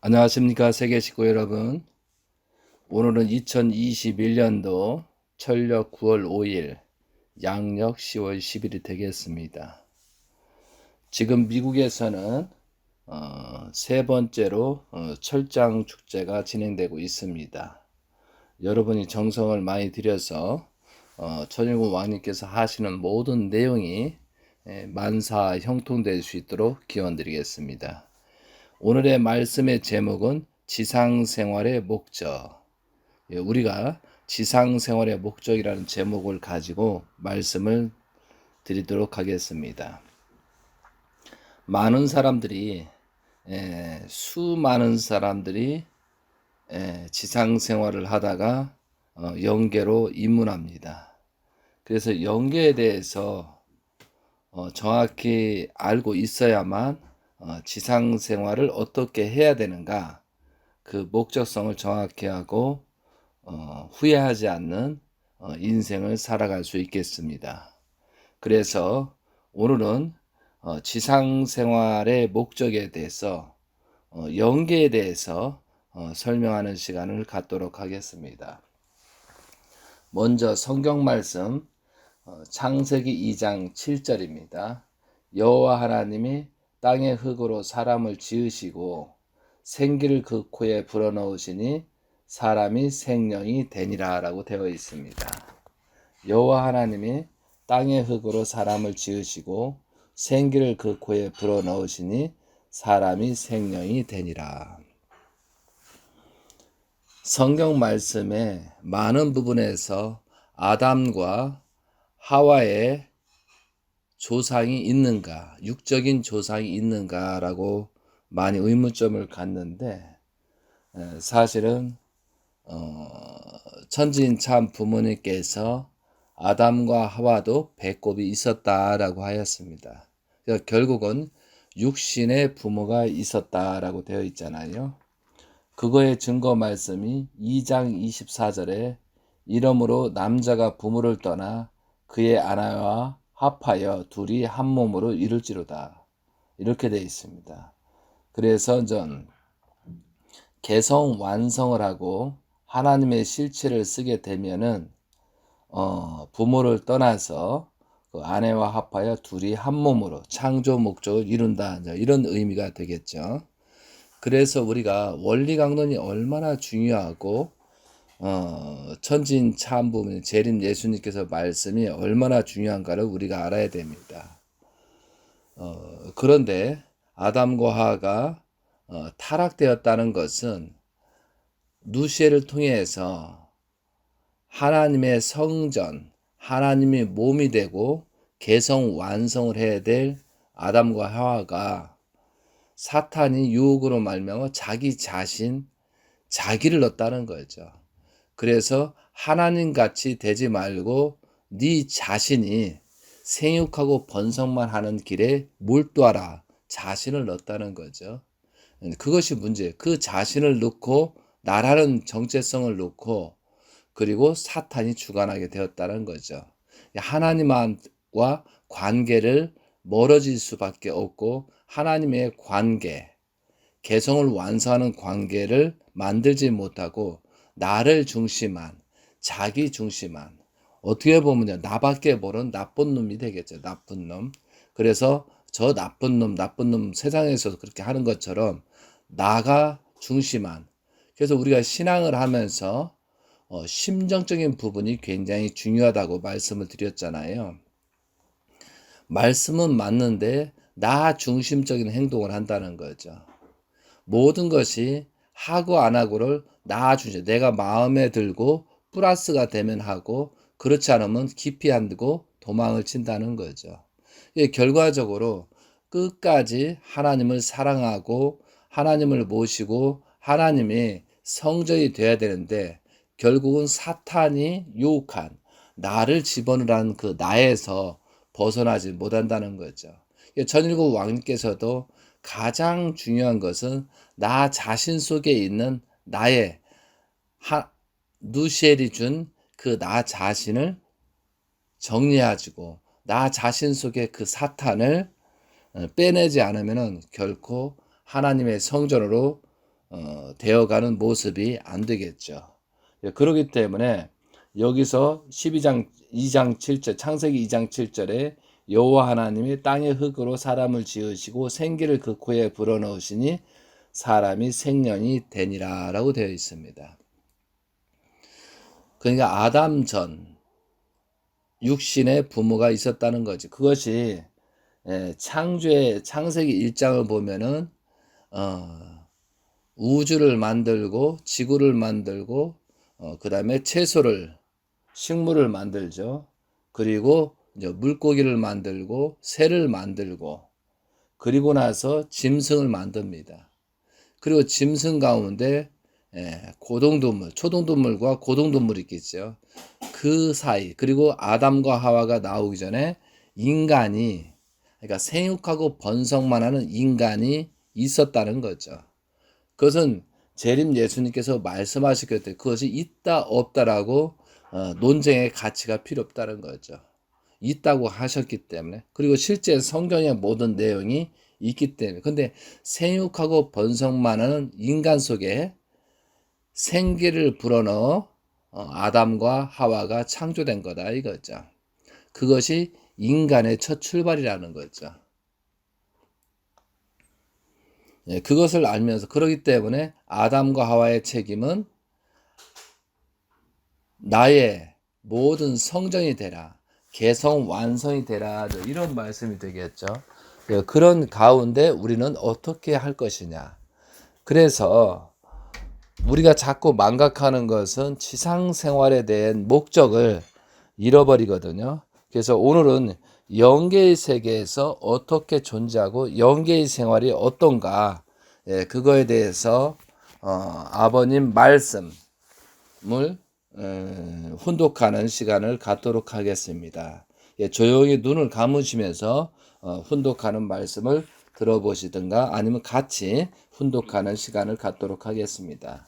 안녕하십니까 세계 식구 여러분. 오늘은 2021년도 철력 9월 5일 양력 10월 10일이 되겠습니다. 지금 미국에서는 세 번째로 철장 축제가 진행되고 있습니다. 여러분이 정성을 많이 들여서 천일국 왕님께서 하시는 모든 내용이 만사 형통될 수 있도록 기원드리겠습니다. 오늘의 말씀의 제목은 지상생활의 목적. 우리가 지상생활의 목적이라는 제목을 가지고 말씀을 드리도록 하겠습니다. 수많은 사람들이 지상생활을 하다가 영계로 입문합니다. 그래서 영계에 대해서 정확히 알고 있어야만 지상생활을 어떻게 해야 되는가, 그 목적성을 정확히 하고 후회하지 않는 인생을 살아갈 수 있겠습니다. 그래서 오늘은 지상생활의 목적에 대해서 영계에 대해서 설명하는 시간을 갖도록 하겠습니다. 먼저 성경 말씀 창세기 2장 7절입니다. 여호와 하나님이 땅의 흙으로 사람을 지으시고 생기를 그 코에 불어넣으시니 사람이 생명이 되니라 라고 되어 있습니다. 여호와 하나님이 땅의 흙으로 사람을 지으시고 생기를 그 코에 불어넣으시니 사람이 생명이 되니라. 성경 말씀의 많은 부분에서 아담과 하와의 조상이 있는가, 육적인 조상이 있는가라고 많이 의문점을 갖는데, 사실은 천지인 참 부모님께서 아담과 하와도 배꼽이 있었다라고 하였습니다. 그러니까 결국은 육신의 부모가 있었다라고 되어 있잖아요. 그거의 증거 말씀이 2장 24절에 이러므로 남자가 부모를 떠나 그의 아내와 합하여 둘이 한 몸으로 이룰지로다, 이렇게 되어 있습니다. 그래서 개성 완성을 하고 하나님의 실체를 쓰게 되면은 부모를 떠나서 그 아내와 합하여 둘이 한 몸으로 창조 목적을 이룬다, 이런 의미가 되겠죠. 그래서 우리가 원리 강론이 얼마나 중요하고 천지인 참 부모님 재림 예수님께서 말씀이 얼마나 중요한가를 우리가 알아야 됩니다. 그런데 아담과 하와가 타락되었다는 것은 누시엘을 통해서 하나님의 성전, 하나님의 몸이 되고 개성 완성을 해야 될 아담과 하와가 사탄이 유혹으로 말미암아 자기를 넣었다는 거죠. 그래서 하나님같이 되지 말고 네 자신이 생육하고 번성만 하는 길에 몰두하라, 자신을 넣었다는 거죠. 그것이 문제예요. 그 자신을 넣고 나라는 정체성을 놓고 그리고 사탄이 주관하게 되었다는 거죠. 하나님과 관계를 멀어질 수밖에 없고 하나님의 관계, 개성을 완성하는 관계를 만들지 못하고 나를 중심한, 자기 중심한, 어떻게 보면요, 나밖에 모르는 나쁜 놈이 되겠죠. 나쁜 놈. 그래서 저 나쁜 놈 세상에서 그렇게 하는 것처럼 나가 중심한, 그래서 우리가 신앙을 하면서 심정적인 부분이 굉장히 중요하다고 말씀을 드렸잖아요. 말씀은 맞는데 나 중심적인 행동을 한다는 거죠. 모든 것이 하고 안 하고를 나 중심, 내가 마음에 들고 플러스가 되면 하고 그렇지 않으면 깊이 안 두고 도망을 친다는 거죠. 결과적으로 끝까지 하나님을 사랑하고 하나님을 모시고 하나님이 성전이 돼야 되는데 결국은 사탄이 유혹한 나를 집어넣으라는 그 나에서 벗어나지 못한다는 거죠. 전일국 왕님께서도 가장 중요한 것은 나 자신 속에 있는 나의 누시엘이 준 그 나 자신을 정리해주고 나 자신 속에 그 사탄을 빼내지 않으면 결코 하나님의 성전으로 되어가는 모습이 안 되겠죠. 그렇기 때문에 여기서 2장 7절 창세기 2장 7절에 여호와 하나님이 땅의 흙으로 사람을 지으시고 생기를 그 코에 불어넣으시니 사람이 생년이 되니라 라고 되어 있습니다. 그러니까 아담 전 육신의 부모가 있었다는 거지. 그것이 창세기 1장을 보면은 우주를 만들고 지구를 만들고 그 다음에 채소를 식물을 만들죠. 그리고 이제 물고기를 만들고 새를 만들고 그리고 나서 짐승을 만듭니다. 그리고 짐승 가운데 고동동물, 초동동물과 고동동물이 있겠죠. 그 사이 그리고 아담과 하와가 나오기 전에 인간이 그러니까 생육하고 번성만 하는 인간이 있었다는 거죠. 그것은 재림 예수님께서 말씀하셨기 때문에 그것이 있다 없다라고 논쟁의 가치가 필요 없다는 거죠. 있다고 하셨기 때문에 그리고 실제 성경의 모든 내용이 있기 때문에 근데 생육하고 번성만 하는 인간 속에 생기를 불어넣어 아담과 하와가 창조된 거다 이거죠. 그것이 인간의 첫 출발이라는 거죠. 그것을 알면서 그렇기 때문에 아담과 하와의 책임은 나의 모든 성정이 되라. 개성 완성이 되라. 이런 말씀이 되겠죠. 그런 가운데 우리는 어떻게 할 것이냐. 그래서 우리가 자꾸 망각하는 것은 지상 생활에 대한 목적을 잃어버리거든요. 그래서 오늘은 영계의 세계에서 어떻게 존재하고 영계의 생활이 어떤가 그거에 대해서 아버님 말씀을 훈독하는 시간을 갖도록 하겠습니다. 조용히 눈을 감으시면서 훈독하는 말씀을 들어보시든가 아니면 같이 훈독하는 시간을 갖도록 하겠습니다.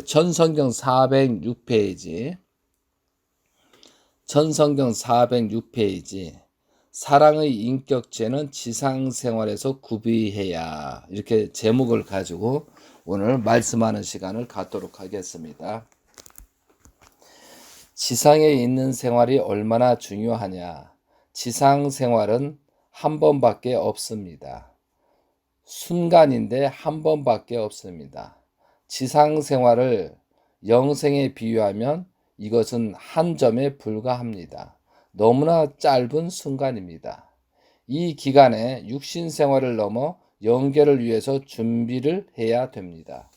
천성경 406페이지 천성경 406페이지 사랑의 인격체는 지상생활에서 구비해야 이렇게 제목을 가지고 오늘 말씀하는 시간을 갖도록 하겠습니다. 지상에 있는 생활이 얼마나 중요하냐. 지상 생활은 한 번밖에 없습니다. 순간인데 한 번밖에 없습니다. 지상 생활을 영생에 비유하면 이것은 한 점에 불과합니다. 너무나 짧은 순간입니다. 이 기간에 육신 생활을 넘어 영계를 위해서 준비를 해야 됩니다.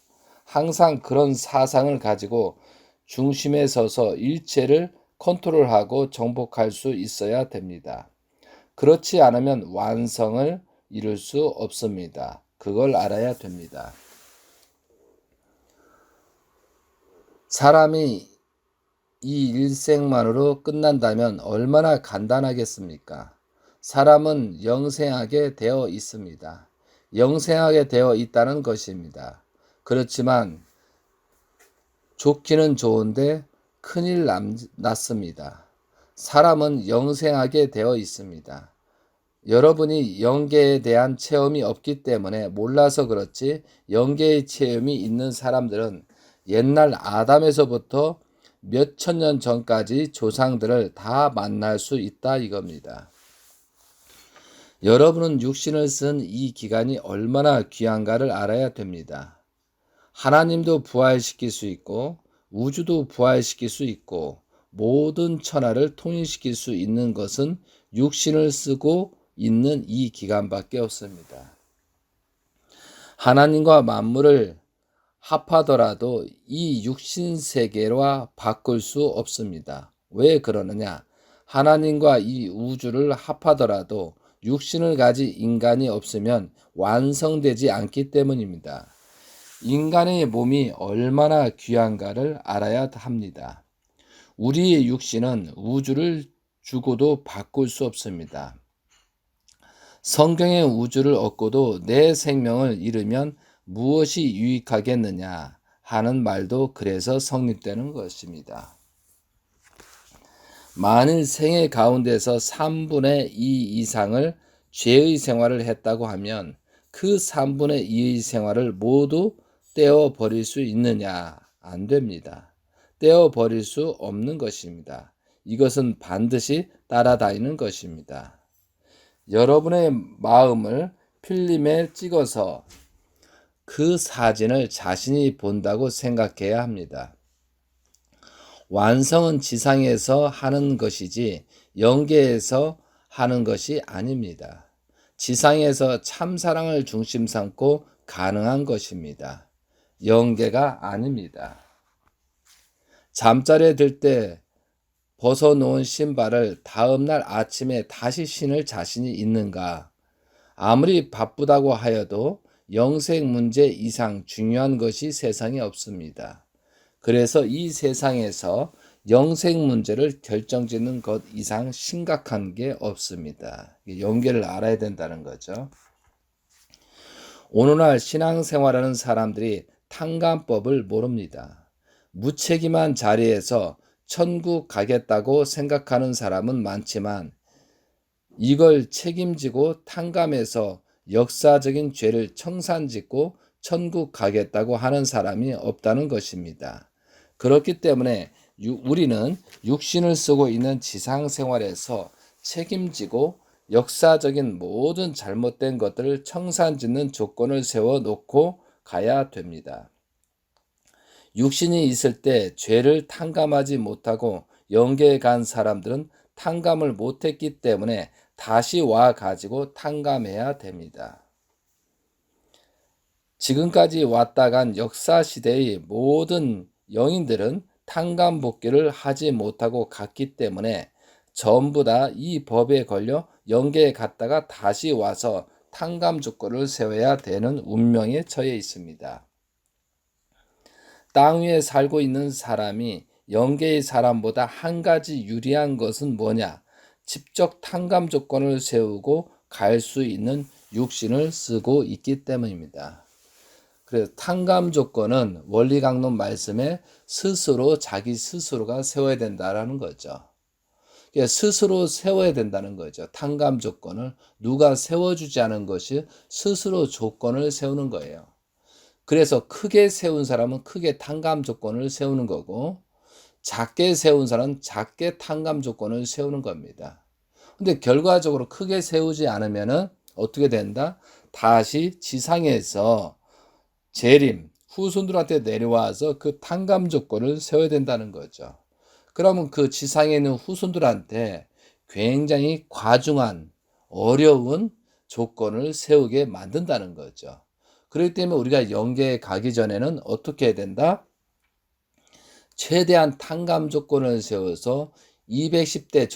항상 그런 사상을 가지고 중심에 서서 일체를 컨트롤하고 정복할 수 있어야 됩니다. 그렇지 않으면 완성을 이룰 수 없습니다. 그걸 알아야 됩니다. 사람이 이 일생만으로 끝난다면 얼마나 간단하겠습니까? 사람은 영생하게 되어 있습니다. 영생하게 되어 있다는 것입니다. 그렇지만 좋기는 좋은데 큰일 났습니다. 사람은 영생하게 되어 있습니다. 여러분이 영계에 대한 체험이 없기 때문에 몰라서 그렇지 영계의 체험이 있는 사람들은 옛날 아담에서부터 몇 천년 전까지 조상들을 다 만날 수 있다 이겁니다. 여러분은 육신을 쓴 이 기간이 얼마나 귀한가를 알아야 됩니다. 하나님도 부활시킬 수 있고 우주도 부활시킬 수 있고 모든 천하를 통일시킬 수 있는 것은 육신을 쓰고 있는 이 기간밖에 없습니다. 하나님과 만물을 합하더라도 이 육신 세계와 바꿀 수 없습니다. 왜 그러느냐? 하나님과 이 우주를 합하더라도 육신을 가진 인간이 없으면 완성되지 않기 때문입니다. 인간의 몸이 얼마나 귀한가를 알아야 합니다. 우리의 육신은 우주를 주고도 바꿀 수 없습니다. 성경의 우주를 얻고도 내 생명을 잃으면 무엇이 유익하겠느냐 하는 말도 그래서 성립되는 것입니다. 만일 생애 가운데서 3분의 2 이상을 죄의 생활을 했다고 하면 그 3분의 2의 생활을 모두 떼어 버릴 수 있느냐? 안 됩니다. 떼어 버릴 수 없는 것입니다. 이것은 반드시 따라다니는 것입니다. 여러분의 마음을 필름에 찍어서 그 사진을 자신이 본다고 생각해야 합니다. 완성은 지상에서 하는 것이지 영계에서 하는 것이 아닙니다. 지상에서 참사랑을 중심 삼고 가능한 것입니다. 영계가 아닙니다. 잠자리에 들 때 벗어놓은 신발을 다음날 아침에 다시 신을 자신이 있는가? 아무리 바쁘다고 하여도 영생 문제 이상 중요한 것이 세상에 없습니다. 그래서 이 세상에서 영생 문제를 결정짓는 것 이상 심각한 게 없습니다. 영계를 알아야 된다는 거죠. 오늘날 신앙생활하는 사람들이 탕감법을 모릅니다. 무책임한 자리에서 천국 가겠다고 생각하는 사람은 많지만 이걸 책임지고 탕감해서 역사적인 죄를 청산짓고 천국 가겠다고 하는 사람이 없다는 것입니다. 그렇기 때문에 우리는 육신을 쓰고 있는 지상생활에서 책임지고 역사적인 모든 잘못된 것들을 청산짓는 조건을 세워놓고 가야 됩니다. 육신이 있을 때 죄를 탕감하지 못하고 영계에 간 사람들은 탕감을 못했기 때문에 다시 와 가지고 탕감해야 됩니다. 지금까지 왔다 간 역사시대의 모든 영인들은 탕감 복귀를 하지 못하고 갔기 때문에 전부 다 이 법에 걸려 영계에 갔다가 다시 와서 탕감 조건을 세워야 되는 운명에 처해 있습니다. 땅 위에 살고 있는 사람이 영계의 사람보다 한 가지 유리한 것은 뭐냐? 직접 탕감 조건을 세우고 갈 수 있는 육신을 쓰고 있기 때문입니다. 그래서 탕감 조건은 원리강론 말씀에 스스로 자기 스스로가 세워야 된다라는 거죠. 그러니까 스스로 세워야 된다는 거죠. 탕감 조건을 누가 세워주지 않은 것이 스스로 조건을 세우는 거예요. 그래서 크게 세운 사람은 크게 탕감 조건을 세우는 거고 작게 세운 사람은 작게 탕감 조건을 세우는 겁니다. 근데 결과적으로 크게 세우지 않으면은 어떻게 된다? 다시 지상에서 재림, 후손들한테 내려와서 그 탕감 조건을 세워야 된다는 거죠. 그러면 그 지상에 있는 후손들한테 굉장히 과중한 어려운 조건을 세우게 만든다는 거죠. 그렇기 때문에 우리가 영계에 가기 전에는 어떻게 해야 된다? 최대한 탕감 조건을 세워서 210대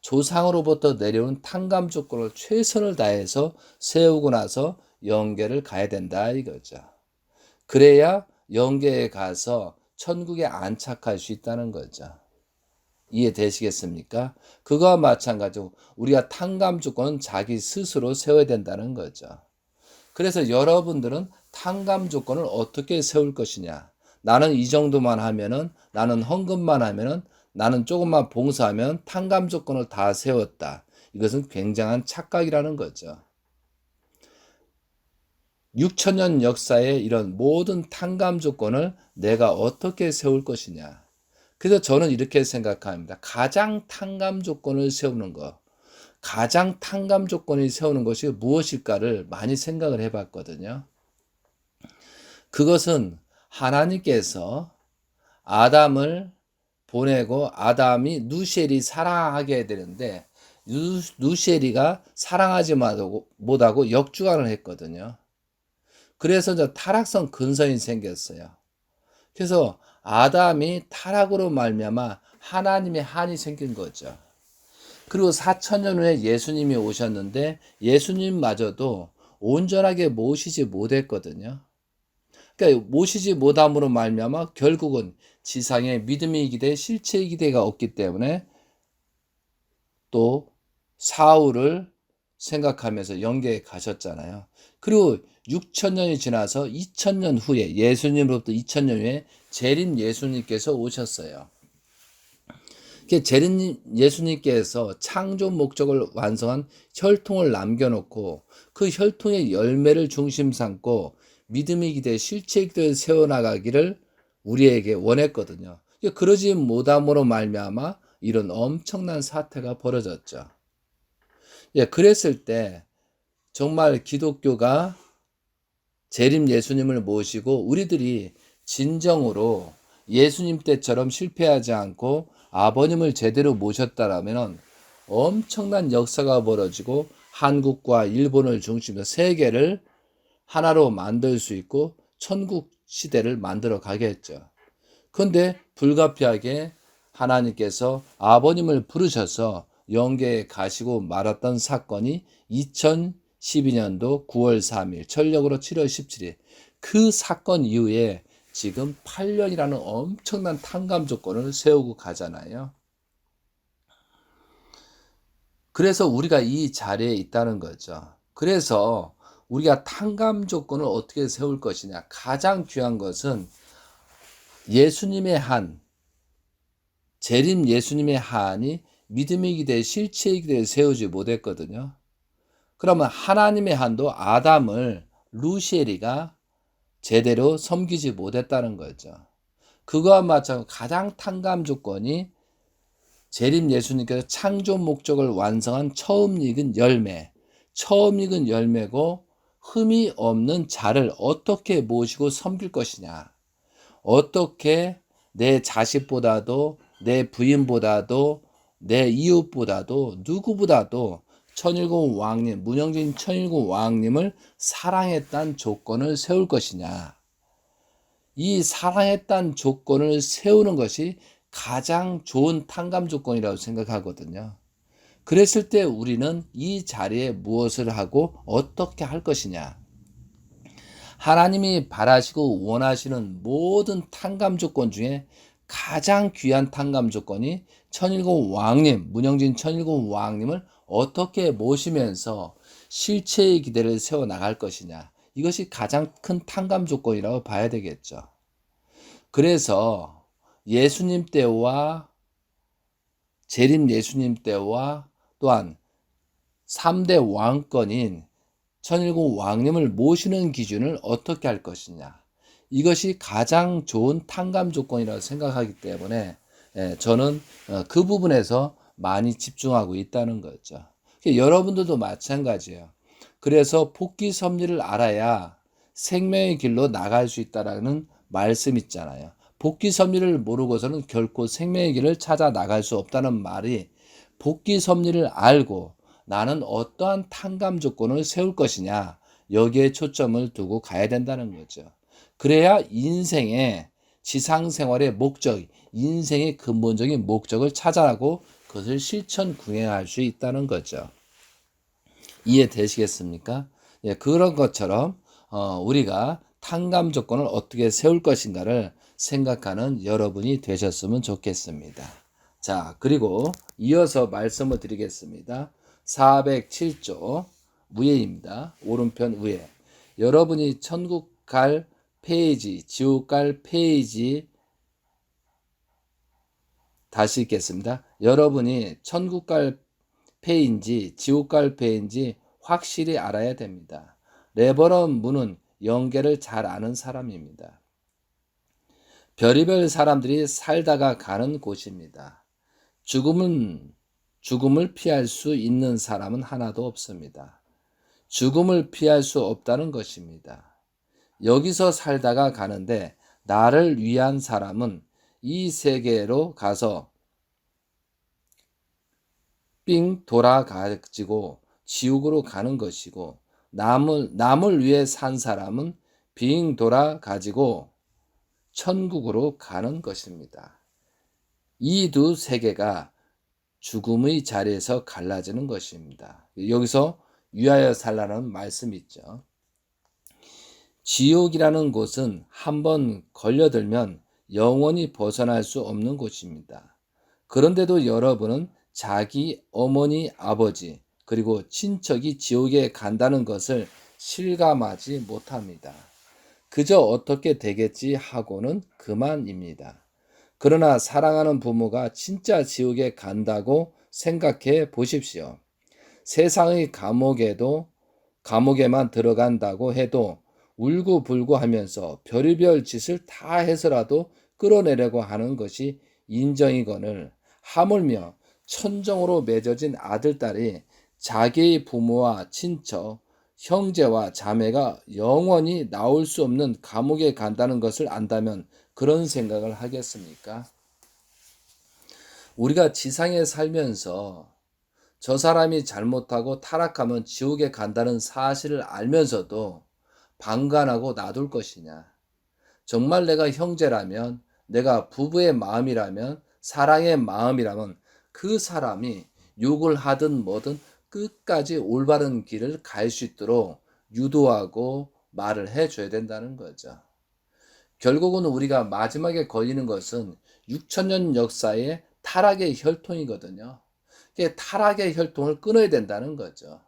조상으로부터 내려온 탕감 조건을 최선을 다해서 세우고 나서 영계를 가야 된다 이거죠. 그래야 영계에 가서 천국에 안착할 수 있다는 거죠. 이해되시겠습니까? 그거와 마찬가지로 우리가 탕감 조건은 자기 스스로 세워야 된다는 거죠. 그래서 여러분들은 탕감 조건을 어떻게 세울 것이냐? 나는 이 정도만 하면은, 나는 헌금만 하면은, 나는 조금만 봉사하면 탕감 조건을 다 세웠다. 이것은 굉장한 착각이라는 거죠. 6천년 역사의 이런 모든 탕감 조건을 내가 어떻게 세울 것이냐. 그래서 저는 이렇게 생각합니다. 가장 탕감 조건을 세우는 것. 가장 탕감 조건을 세우는 것이 무엇일까를 많이 생각을 해봤거든요. 그것은 하나님께서 아담을 보내고 아담이 누시엘이 사랑하게 되는데 누시엘이가 사랑하지 못하고 역주행을 했거든요. 그래서 저 타락성 근성이 생겼어요. 그래서 아담이 타락으로 말미암아 하나님의 한이 생긴 거죠. 그리고 4,000년 후에 예수님이 오셨는데 예수님마저도 온전하게 모시지 못했거든요. 그러니까 모시지 못함으로 말미암아 결국은 지상에 믿음의 기대, 실체의 기대가 없기 때문에 또 사울을 생각하면서 영계에 가셨잖아요. 그리고 6,000년이 지나서 2,000년 후에 예수님으로부터 2,000년 후에 재림 예수님께서 오셨어요. 재림 예수님께서 창조 목적을 완성한 혈통을 남겨놓고 그 혈통의 열매를 중심 삼고 믿음의 기대 실체의 기대를 세워나가기를 우리에게 원했거든요. 그러지 못함으로 말미암아 이런 엄청난 사태가 벌어졌죠. 그랬을 때 정말 기독교가 재림 예수님을 모시고 우리들이 진정으로 예수님 때처럼 실패하지 않고 아버님을 제대로 모셨다라면 엄청난 역사가 벌어지고 한국과 일본을 중심으로 세계를 하나로 만들 수 있고 천국 시대를 만들어 가겠죠. 그런데 불가피하게 하나님께서 아버님을 부르셔서 영계에 가시고 말았던 사건이 2012년도 9월 3일 전력으로 7월 17일 그 사건 이후에 지금 8년이라는 엄청난 탕감 조건을 세우고 가잖아요. 그래서 우리가 이 자리에 있다는 거죠. 그래서 우리가 탕감 조건을 어떻게 세울 것이냐. 가장 귀한 것은 예수님의 한, 재림 예수님의 한이 믿음의 기대, 실체의 기대에 세우지 못했거든요. 그러면 하나님의 한도 아담을 루시엘이가 제대로 섬기지 못했다는 거죠. 그거와 마찬가지로 가장 탕감 조건이 재림 예수님께서 창조 목적을 완성한 처음 익은 열매, 처음 익은 열매고 흠이 없는 자를 어떻게 모시고 섬길 것이냐. 어떻게 내 자식보다도 내 부인보다도 내 이웃보다도 누구보다도 천일국 왕님, 문영진 천일국 왕님을 사랑했다는 조건을 세울 것이냐. 이 사랑했다는 조건을 세우는 것이 가장 좋은 탕감 조건이라고 생각하거든요. 그랬을 때 우리는 이 자리에 무엇을 하고 어떻게 할 것이냐. 하나님이 바라시고 원하시는 모든 탕감 조건 중에 가장 귀한 탕감 조건이 천일국 왕님, 문영진 천일국 왕님을 어떻게 모시면서 실체의 기대를 세워 나갈 것이냐. 이것이 가장 큰 탕감 조건이라고 봐야 되겠죠. 그래서 예수님 때와 재림 예수님 때와 또한 3대 왕권인 천일국 왕님을 모시는 기준을 어떻게 할 것이냐. 이것이 가장 좋은 탕감 조건이라고 생각하기 때문에 저는 그 부분에서 많이 집중하고 있다는 거죠. 여러분들도 마찬가지예요. 그래서 복귀 섭리를 알아야 생명의 길로 나갈 수 있다라는 말씀 있잖아요. 복귀 섭리를 모르고서는 결코 생명의 길을 찾아 나갈 수 없다는 말이 복귀 섭리를 알고 나는 어떠한 탕감 조건을 세울 것이냐 여기에 초점을 두고 가야 된다는 거죠. 그래야 인생의 지상생활의 목적, 인생의 근본적인 목적을 찾아가고 그것을 실천 구행할 수 있다는 거죠. 이해되시겠습니까? 그런 것처럼 우리가 탕감 조건을 어떻게 세울 것인가를 생각하는 여러분이 되셨으면 좋겠습니다. 자, 그리고 이어서 말씀을 드리겠습니다. 407조 위에입니다. 오른편 위에. 여러분이 천국 갈 페이지, 지옥 갈 페이지 다시 읽겠습니다. 여러분이 천국 갈 패인지 지옥 갈 패인지 확실히 알아야 됩니다. 레버넌 문은 영계를 잘 아는 사람입니다. 별의별 사람들이 살다가 가는 곳입니다. 죽음을 피할 수 있는 사람은 하나도 없습니다. 죽음을 피할 수 없다는 것입니다. 여기서 살다가 가는데 나를 위한 사람은 이 세계로 가서 삥 돌아가지고 지옥으로 가는 것이고 남을 위해 산 사람은 빙 돌아가지고 천국으로 가는 것입니다. 이 두 세계가 죽음의 자리에서 갈라지는 것입니다. 여기서 유하여 살라는 말씀이 있죠. 지옥이라는 곳은 한번 걸려들면 영원히 벗어날 수 없는 곳입니다. 그런데도 여러분은 자기 어머니, 아버지, 그리고 친척이 지옥에 간다는 것을 실감하지 못합니다. 그저 어떻게 되겠지 하고는 그만입니다. 그러나 사랑하는 부모가 진짜 지옥에 간다고 생각해 보십시오. 세상의 감옥에만 들어간다고 해도 울고불고 하면서 별의별 짓을 다 해서라도 끌어내려고 하는 것이 인정이거늘 하물며 천정으로 맺어진 아들딸이 자기의 부모와 친척, 형제와 자매가 영원히 나올 수 없는 감옥에 간다는 것을 안다면 그런 생각을 하겠습니까? 우리가 지상에 살면서 저 사람이 잘못하고 타락하면 지옥에 간다는 사실을 알면서도 방관하고 놔둘 것이냐? 정말 내가 형제라면, 내가 부부의 마음이라면, 사랑의 마음이라면 그 사람이 욕을 하든 뭐든 끝까지 올바른 길을 갈 수 있도록 유도하고 말을 해줘야 된다는 거죠. 결국은 우리가 마지막에 걸리는 것은 6천년 역사의 타락의 혈통이거든요. 타락의 혈통을 끊어야 된다는 거죠.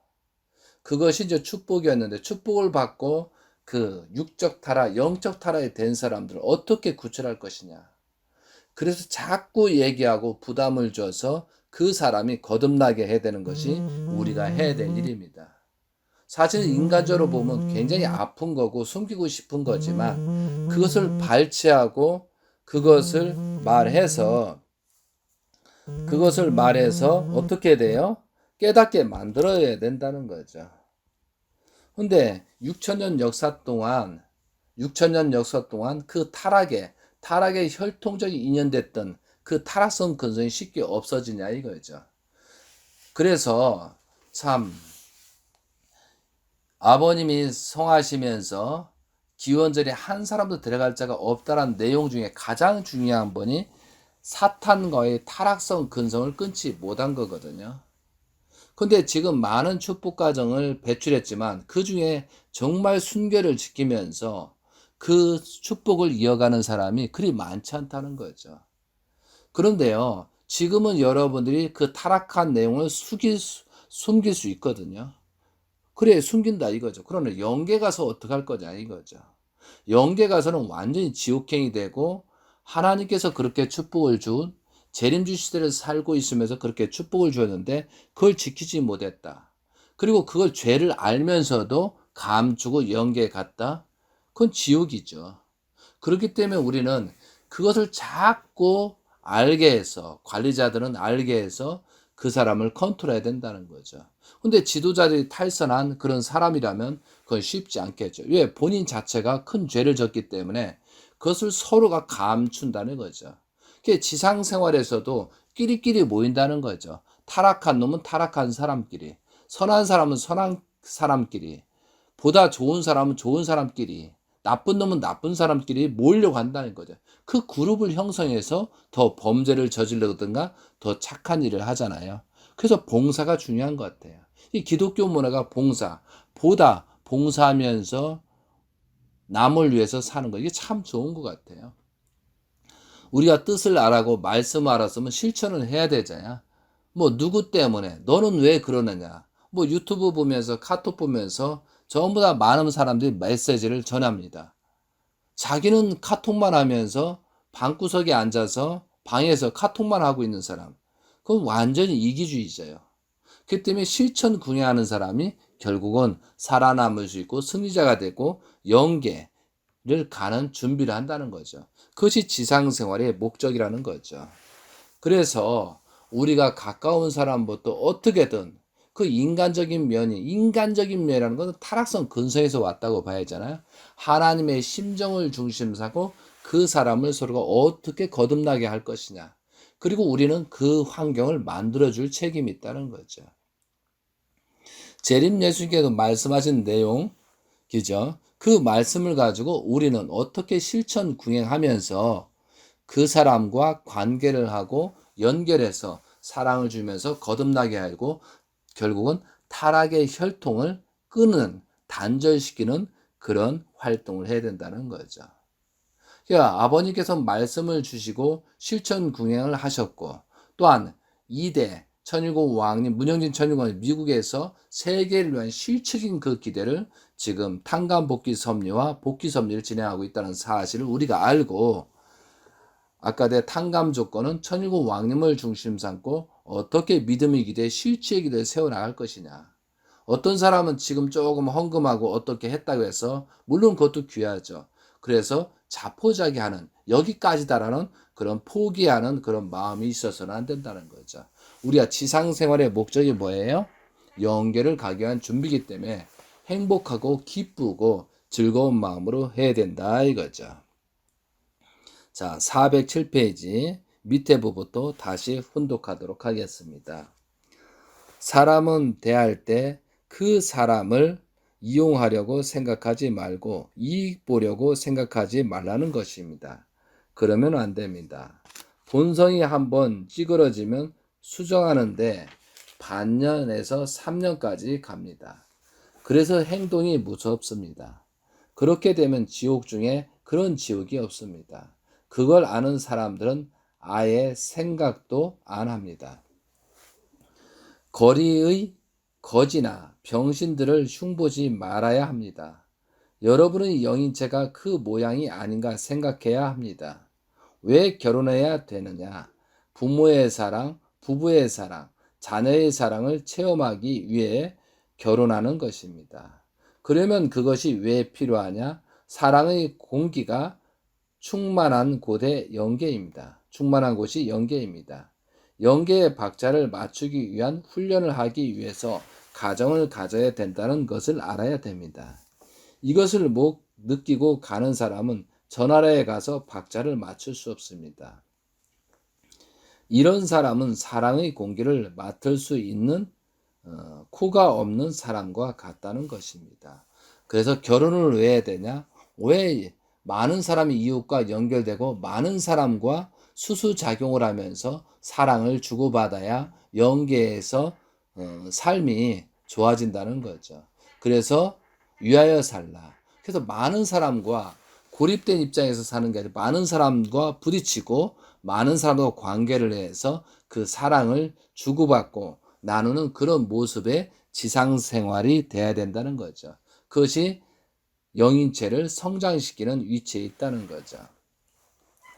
그것이 이제 축복이었는데 축복을 받고 그 육적 타락, 영적 타락이 된 사람들을 어떻게 구출할 것이냐. 그래서 자꾸 얘기하고 부담을 줘서 그 사람이 거듭나게 해야 되는 것이 우리가 해야 될 일입니다. 사실 인간적으로 보면 굉장히 아픈 거고 숨기고 싶은 거지만 그것을 발췌하고 그것을 말해서 어떻게 돼요? 깨닫게 만들어야 된다는 거죠. 근데 6천년 역사 동안 그 타락의 혈통적인 인연됐던 그 타락성 근성이 쉽게 없어지냐 이거죠. 그래서 참 아버님이 성하시면서 기원절에 한 사람도 들어갈 자가 없다라는 내용 중에 가장 중요한 번이 사탄과의 타락성 근성을 끊지 못한 거거든요. 근데 지금 많은 축복 가정을 배출했지만 그 중에 정말 순결을 지키면서 그 축복을 이어가는 사람이 그리 많지 않다는 거죠. 그런데요, 지금은 여러분들이 그 타락한 내용을 숨길 수 있거든요. 그래, 숨긴다 이거죠. 그러나 영계 가서 어떡할 거냐 이거죠. 영계 가서는 완전히 지옥행이 되고 하나님께서 그렇게 축복을 준 재림주 시대를 살고 있으면서 그렇게 축복을 주었는데 그걸 지키지 못했다. 그리고 그걸 죄를 알면서도 감추고 영계에 갔다. 그건 지옥이죠. 그렇기 때문에 우리는 그것을 자꾸 알게 해서 관리자들은 알게 해서 그 사람을 컨트롤해야 된다는 거죠. 근데 지도자들이 탈선한 그런 사람이라면 그건 쉽지 않겠죠. 왜? 본인 자체가 큰 죄를 졌기 때문에 그것을 서로가 감춘다는 거죠. 그게 지상 생활에서도 끼리끼리 모인다는 거죠. 타락한 놈은 타락한 사람끼리, 선한 사람은 선한 사람끼리, 보다 좋은 사람은 좋은 사람끼리, 나쁜 놈은 나쁜 사람끼리 모이려고 한다는 거죠. 그 그룹을 형성해서 더 범죄를 저지르든가 더 착한 일을 하잖아요. 그래서 봉사가 중요한 것 같아요. 이 기독교 문화가 보다 봉사하면서 남을 위해서 사는 거, 이게 참 좋은 것 같아요. 우리가 뜻을 알아고 말씀을 알았으면 실천을 해야 되잖아요. 뭐 누구 때문에 너는 왜 그러느냐, 뭐 유튜브 보면서 카톡 보면서 전부 다 많은 사람들이 메시지를 전합니다. 자기는 카톡만 하면서 방구석에 앉아서 방에서 카톡만 하고 있는 사람, 그건 완전히 이기주의자예요. 그 때문에 실천 궁행하는 사람이 결국은 살아남을 수 있고 승리자가 되고 영계를 가는 준비를 한다는 거죠. 그것이 지상생활의 목적이라는 거죠. 그래서 우리가 가까운 사람부터 어떻게든 그 인간적인 면이라는 것은 타락성 근성에서 왔다고 봐야 하잖아요. 하나님의 심정을 중심 삼고 그 사람을 서로가 어떻게 거듭나게 할 것이냐. 그리고 우리는 그 환경을 만들어줄 책임이 있다는 거죠. 재림 예수님께서 말씀하신 내용, 그죠? 그 말씀을 가지고 우리는 어떻게 실천 궁행하면서 그 사람과 관계를 하고 연결해서 사랑을 주면서 거듭나게 하고 결국은 타락의 혈통을 끊는, 단절시키는 그런 활동을 해야 된다는 거죠. 그러니까 아버님께서 말씀을 주시고 실천 궁행을 하셨고, 또한 2대 천일국 왕님, 문영진 천일국 왕님, 미국에서 세계를 위한 실질적인 그 기대를 지금 탄감 복귀 섭리와 복귀 섭리를 진행하고 있다는 사실을 우리가 알고, 아까 내 탕감 조건은 천일국 왕님을 중심 삼고 어떻게 믿음의 기대, 실체의 기대를 세워나갈 것이냐. 어떤 사람은 지금 조금 헌금하고 어떻게 했다고 해서 물론 그것도 귀하죠. 그래서 자포자기하는 여기까지다라는 그런 포기하는 그런 마음이 있어서는 안 된다는 거죠. 우리가 지상생활의 목적이 뭐예요? 영계를 가기 위한 준비이기 때문에 행복하고 기쁘고 즐거운 마음으로 해야 된다 이거죠. 자, 407페이지 밑에 부분도 다시 훈독하도록 하겠습니다. 사람은 대할 때 그 사람을 이용하려고 생각하지 말고 이익 보려고 생각하지 말라는 것입니다. 그러면 안 됩니다. 본성이 한번 찌그러지면 수정하는데 반년에서 3년까지 갑니다. 그래서 행동이 무섭습니다. 그렇게 되면 지옥 중에 그런 지옥이 없습니다. 그걸 아는 사람들은 아예 생각도 안 합니다. 거리의 거지나 병신들을 흉보지 말아야 합니다. 여러분의 영인체가 그 모양이 아닌가 생각해야 합니다. 왜 결혼해야 되느냐? 부모의 사랑, 부부의 사랑, 자녀의 사랑을 체험하기 위해 결혼하는 것입니다. 그러면 그것이 왜 필요하냐? 사랑의 공기가 충만한 곳의 영계입니다. 충만한 곳이 영계입니다. 영계의 박자를 맞추기 위한 훈련을 하기 위해서 가정을 가져야 된다는 것을 알아야 됩니다. 이것을 못 느끼고 가는 사람은 저 나라에 가서 박자를 맞출 수 없습니다. 이런 사람은 사랑의 공기를 맡을 수 있는 코가 없는 사람과 같다는 것입니다. 그래서 결혼을 왜 해야 되냐? 왜 많은 사람이 이웃과 연결되고 많은 사람과 수수작용을 하면서 사랑을 주고받아야 영계에서 삶이 좋아진다는 거죠. 그래서 위하여 살라. 그래서 많은 사람과 고립된 입장에서 사는 게 아니라 많은 사람과 부딪히고 많은 사람과 관계를 해서 그 사랑을 주고받고 나누는 그런 모습의 지상생활이 돼야 된다는 거죠. 그것이 영인체를 성장시키는 위치에 있다는 거죠.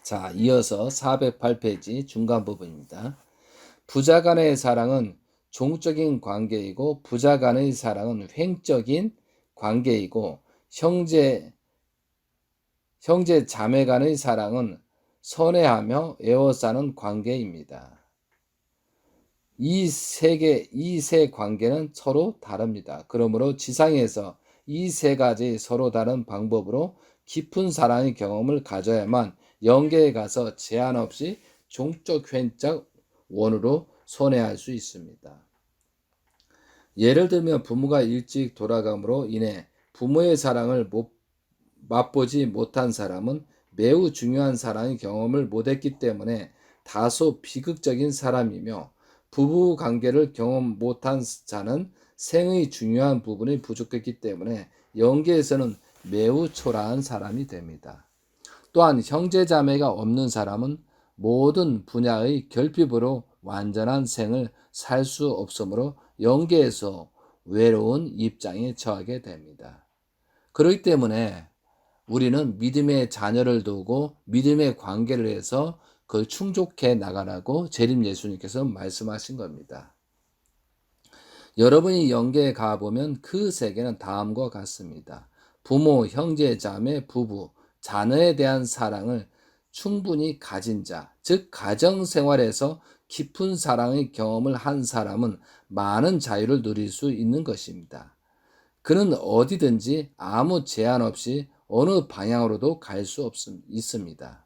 자, 이어서 408페이지 중간 부분입니다. 부자 간의 사랑은 종적인 관계이고 부자 간의 사랑은 횡적인 관계이고 형제 자매 간의 사랑은 선회하며 애워싸는 관계입니다. 이 세 관계는 서로 다릅니다. 그러므로 지상에서 이 세 가지 서로 다른 방법으로 깊은 사랑의 경험을 가져야만 영계에 가서 제한 없이 종적 횡적 원으로 선회할 수 있습니다. 예를 들면 부모가 일찍 돌아감으로 인해 부모의 사랑을 맛보지 못한 사람은 매우 중요한 사랑의 경험을 못했기 때문에 다소 비극적인 사람이며 부부 관계를 경험 못한 자는 생의 중요한 부분이 부족했기 때문에 영계에서는 매우 초라한 사람이 됩니다. 또한 형제자매가 없는 사람은 모든 분야의 결핍으로 완전한 생을 살 수 없으므로 영계에서 외로운 입장에 처하게 됩니다. 그렇기 때문에 우리는 믿음의 자녀를 두고 믿음의 관계를 해서 그걸 충족해 나가라고 재림 예수님께서 말씀하신 겁니다. 여러분이 영계에 가보면 그 세계는 다음과 같습니다. 부모, 형제, 자매, 부부, 자녀에 대한 사랑을 충분히 가진 자, 즉 가정생활에서 깊은 사랑의 경험을 한 사람은 많은 자유를 누릴 수 있는 것입니다. 그는 어디든지 아무 제한 없이 어느 방향으로도 갈 수 있습니다.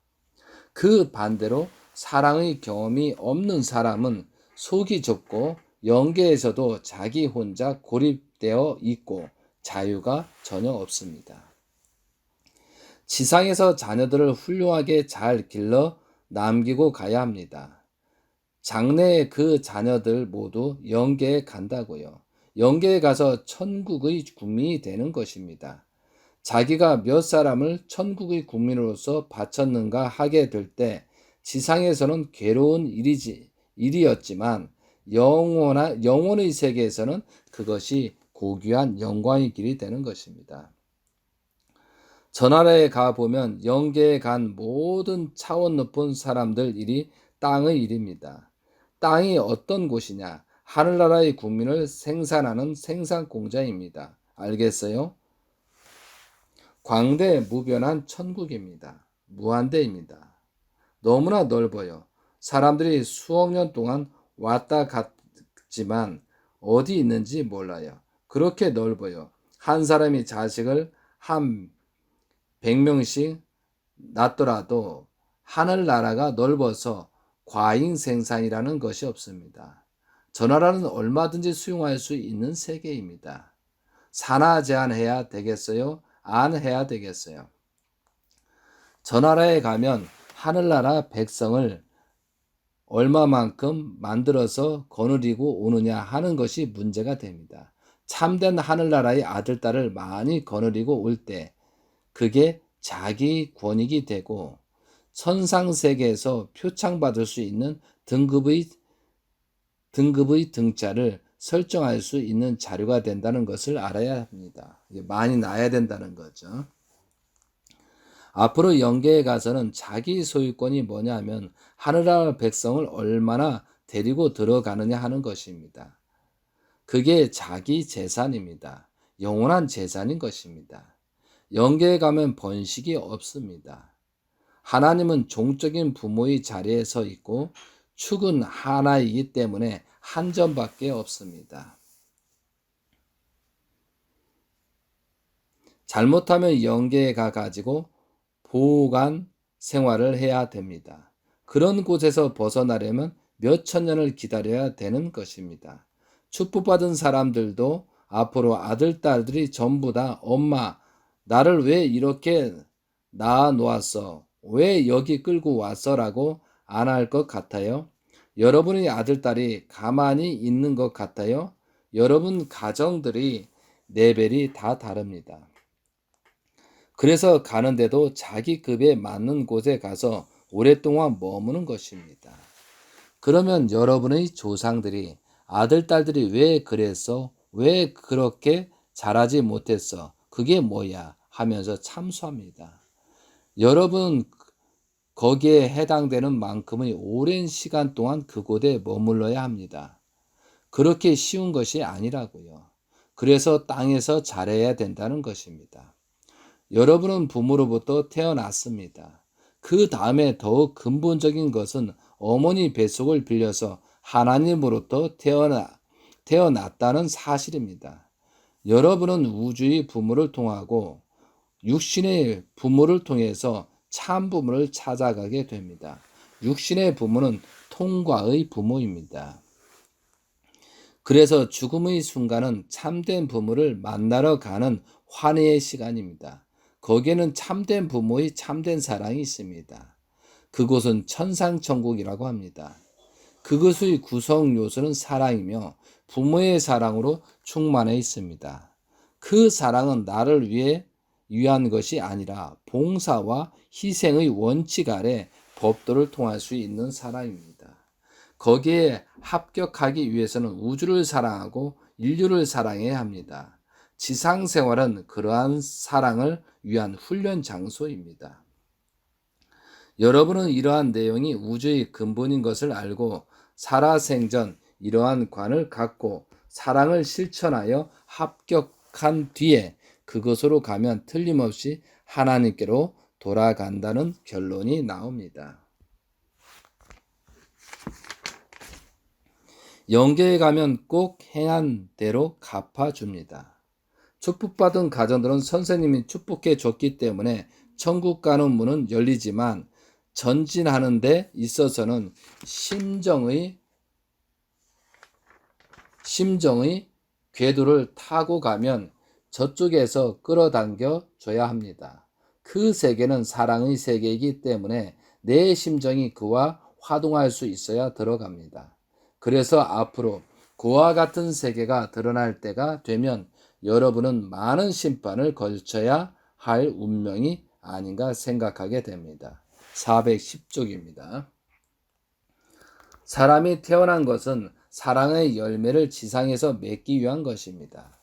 그 반대로 사랑의 경험이 없는 사람은 속이 좁고 영계에서도 자기 혼자 고립되어 있고 자유가 전혀 없습니다. 지상에서 자녀들을 훌륭하게 잘 길러 남기고 가야 합니다. 장래에 그 자녀들 모두 영계에 간다고요. 영계에 가서 천국의 국민이 되는 것입니다. 자기가 몇 사람을 천국의 국민으로서 바쳤는가 하게 될 때 지상에서는 괴로운 일이었지만 영혼의 세계에서는 그것이 고귀한 영광의 길이 되는 것입니다. 전하라에 가보면 영계에 간 모든 차원 높은 사람들 일이 땅의 일입니다. 땅이 어떤 곳이냐? 하늘나라의 국민을 생산하는 생산공장입니다. 알겠어요? 광대무변한 천국입니다. 무한대입니다. 너무나 넓어요. 사람들이 수억 년 동안 왔다 갔지만 어디 있는지 몰라요. 그렇게 넓어요. 한 사람이 자식을 한 100명씩 낳더라도 하늘나라가 넓어서 과잉 생산이라는 것이 없습니다. 저 나라는 얼마든지 수용할 수 있는 세계입니다. 산하 제한해야 되겠어요? 안 해야 되겠어요? 저 나라에 가면 하늘나라 백성을 얼마만큼 만들어서 거느리고 오느냐 하는 것이 문제가 됩니다. 참된 하늘나라의 아들, 딸을 많이 거느리고 올 때 그게 자기 권익이 되고 천상세계에서 표창받을 수 있는 등급의 등자를 설정할 수 있는 자료가 된다는 것을 알아야 합니다. 많이 낳아야 된다는 거죠. 앞으로 영계에 가서는 자기 소유권이 뭐냐면 하늘나라 백성을 얼마나 데리고 들어가느냐 하는 것입니다. 그게 자기 재산입니다. 영원한 재산인 것입니다. 영계에 가면 번식이 없습니다. 하나님은 종적인 부모의 자리에 서 있고 축은 하나이기 때문에 한 점밖에 없습니다. 잘못하면 영계에 가가지고 보호관 생활을 해야 됩니다. 그런 곳에서 벗어나려면 몇 천 년을 기다려야 되는 것입니다. 축복받은 사람들도 앞으로 아들, 딸들이 전부 다 엄마, 나를 왜 이렇게 낳아 놓았어? 왜 여기 끌고 왔어? 라고 안 할 것 같아요. 여러분의 아들, 딸이 가만히 있는 것 같아요. 여러분 가정들이 레벨이 다 다릅니다. 그래서 가는데도 자기 급에 맞는 곳에 가서 오랫동안 머무는 것입니다. 그러면 여러분의 조상들이 아들, 딸들이 왜 그랬어? 왜 그렇게 잘하지 못했어? 그게 뭐야? 하면서 참수합니다. 여러분 거기에 해당되는 만큼의 오랜 시간 동안 그곳에 머물러야 합니다. 그렇게 쉬운 것이 아니라고요. 그래서 땅에서 잘해야 된다는 것입니다. 여러분은 부모로부터 태어났습니다. 그 다음에 더욱 근본적인 것은 어머니 뱃속을 빌려서 하나님으로부터 태어났다는 사실입니다. 여러분은 우주의 부모를 통하고 육신의 부모를 통해서 참 부모를 찾아가게 됩니다. 육신의 부모는 통과의 부모입니다. 그래서 죽음의 순간은 참된 부모를 만나러 가는 환희의 시간입니다. 거기에는 참된 부모의 참된 사랑이 있습니다. 그곳은 천상천국이라고 합니다. 그것의 구성 요소는 사랑이며 부모의 사랑으로 충만해 있습니다. 그 사랑은 나를 위한 것이 아니라 봉사와 희생의 원칙 아래 법도를 통할 수 있는 사랑입니다. 거기에 합격하기 위해서는 우주를 사랑하고 인류를 사랑해야 합니다. 지상 생활은 그러한 사랑을 위한 훈련 장소입니다. 여러분은 이러한 내용이 우주의 근본인 것을 알고 살아생전 이러한 관을 갖고 사랑을 실천하여 합격한 뒤에 그것으로 가면 틀림없이 하나님께로 돌아간다는 결론이 나옵니다. 영계에 가면 꼭 행한 대로 갚아줍니다. 축복받은 가정들은 선생님이 축복해 줬기 때문에 천국 가는 문은 열리지만 전진하는 데 있어서는 심정의 궤도를 타고 가면 저쪽에서 끌어당겨 줘야 합니다. 그 세계는 사랑의 세계이기 때문에 내 심정이 그와 화동할 수 있어야 들어갑니다. 그래서 앞으로 그와 같은 세계가 드러날 때가 되면 여러분은 많은 심판을 거쳐야 할 운명이 아닌가 생각하게 됩니다. 410쪽입니다. 사람이 태어난 것은 사랑의 열매를 지상에서 맺기 위한 것입니다.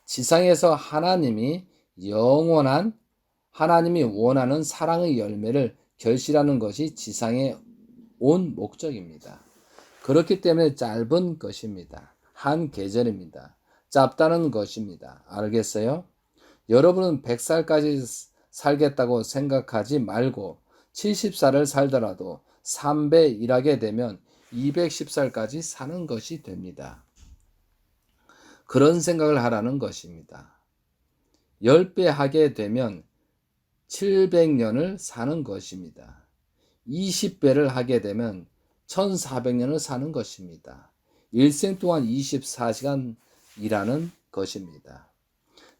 지상에서 하나님이 원하는 사랑의 열매를 결실하는 것이 지상에 온 목적입니다. 그렇기 때문에 짧은 것입니다. 한 계절입니다. 짧다는 것입니다. 알겠어요? 여러분은 100살까지 살겠다고 생각하지 말고 70살을 살더라도 3배 일하게 되면 210살까지 사는 것이 됩니다. 그런 생각을 하라는 것입니다. 10배 하게 되면 700년을 사는 것입니다. 20배를 하게 되면 1400년을 사는 것입니다. 일생 동안 24시간 일하는 것입니다.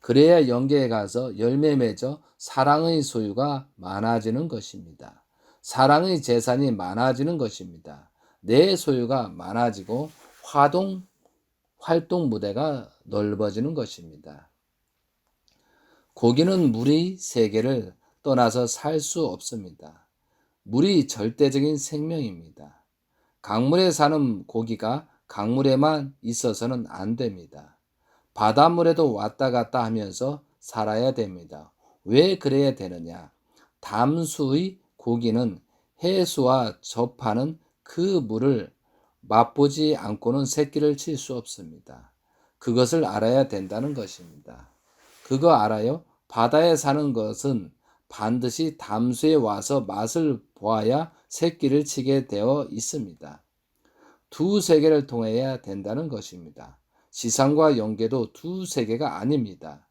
그래야 영계에 가서 열매 맺어 사랑의 소유가 많아지는 것입니다. 사랑의 재산이 많아지는 것입니다. 내 소유가 많아지고 활동 무대가 넓어지는 것입니다. 고기는 물의 세계를 떠나서 살 수 없습니다. 물이 절대적인 생명입니다. 강물에 사는 고기가 강물에만 있어서는 안 됩니다. 바닷물에도 왔다 갔다 하면서 살아야 됩니다. 왜 그래야 되느냐? 담수의 고기는 해수와 접하는 그 물을 맛보지 않고는 새끼를 칠 수 없습니다. 그것을 알아야 된다는 것입니다. 그거 알아요? 바다에 사는 것은 반드시 담수에 와서 맛을 보아야 새끼를 치게 되어 있습니다. 두 세계를 통해야 된다는 것입니다. 지상과 영계도 두 세계가 아닙니다.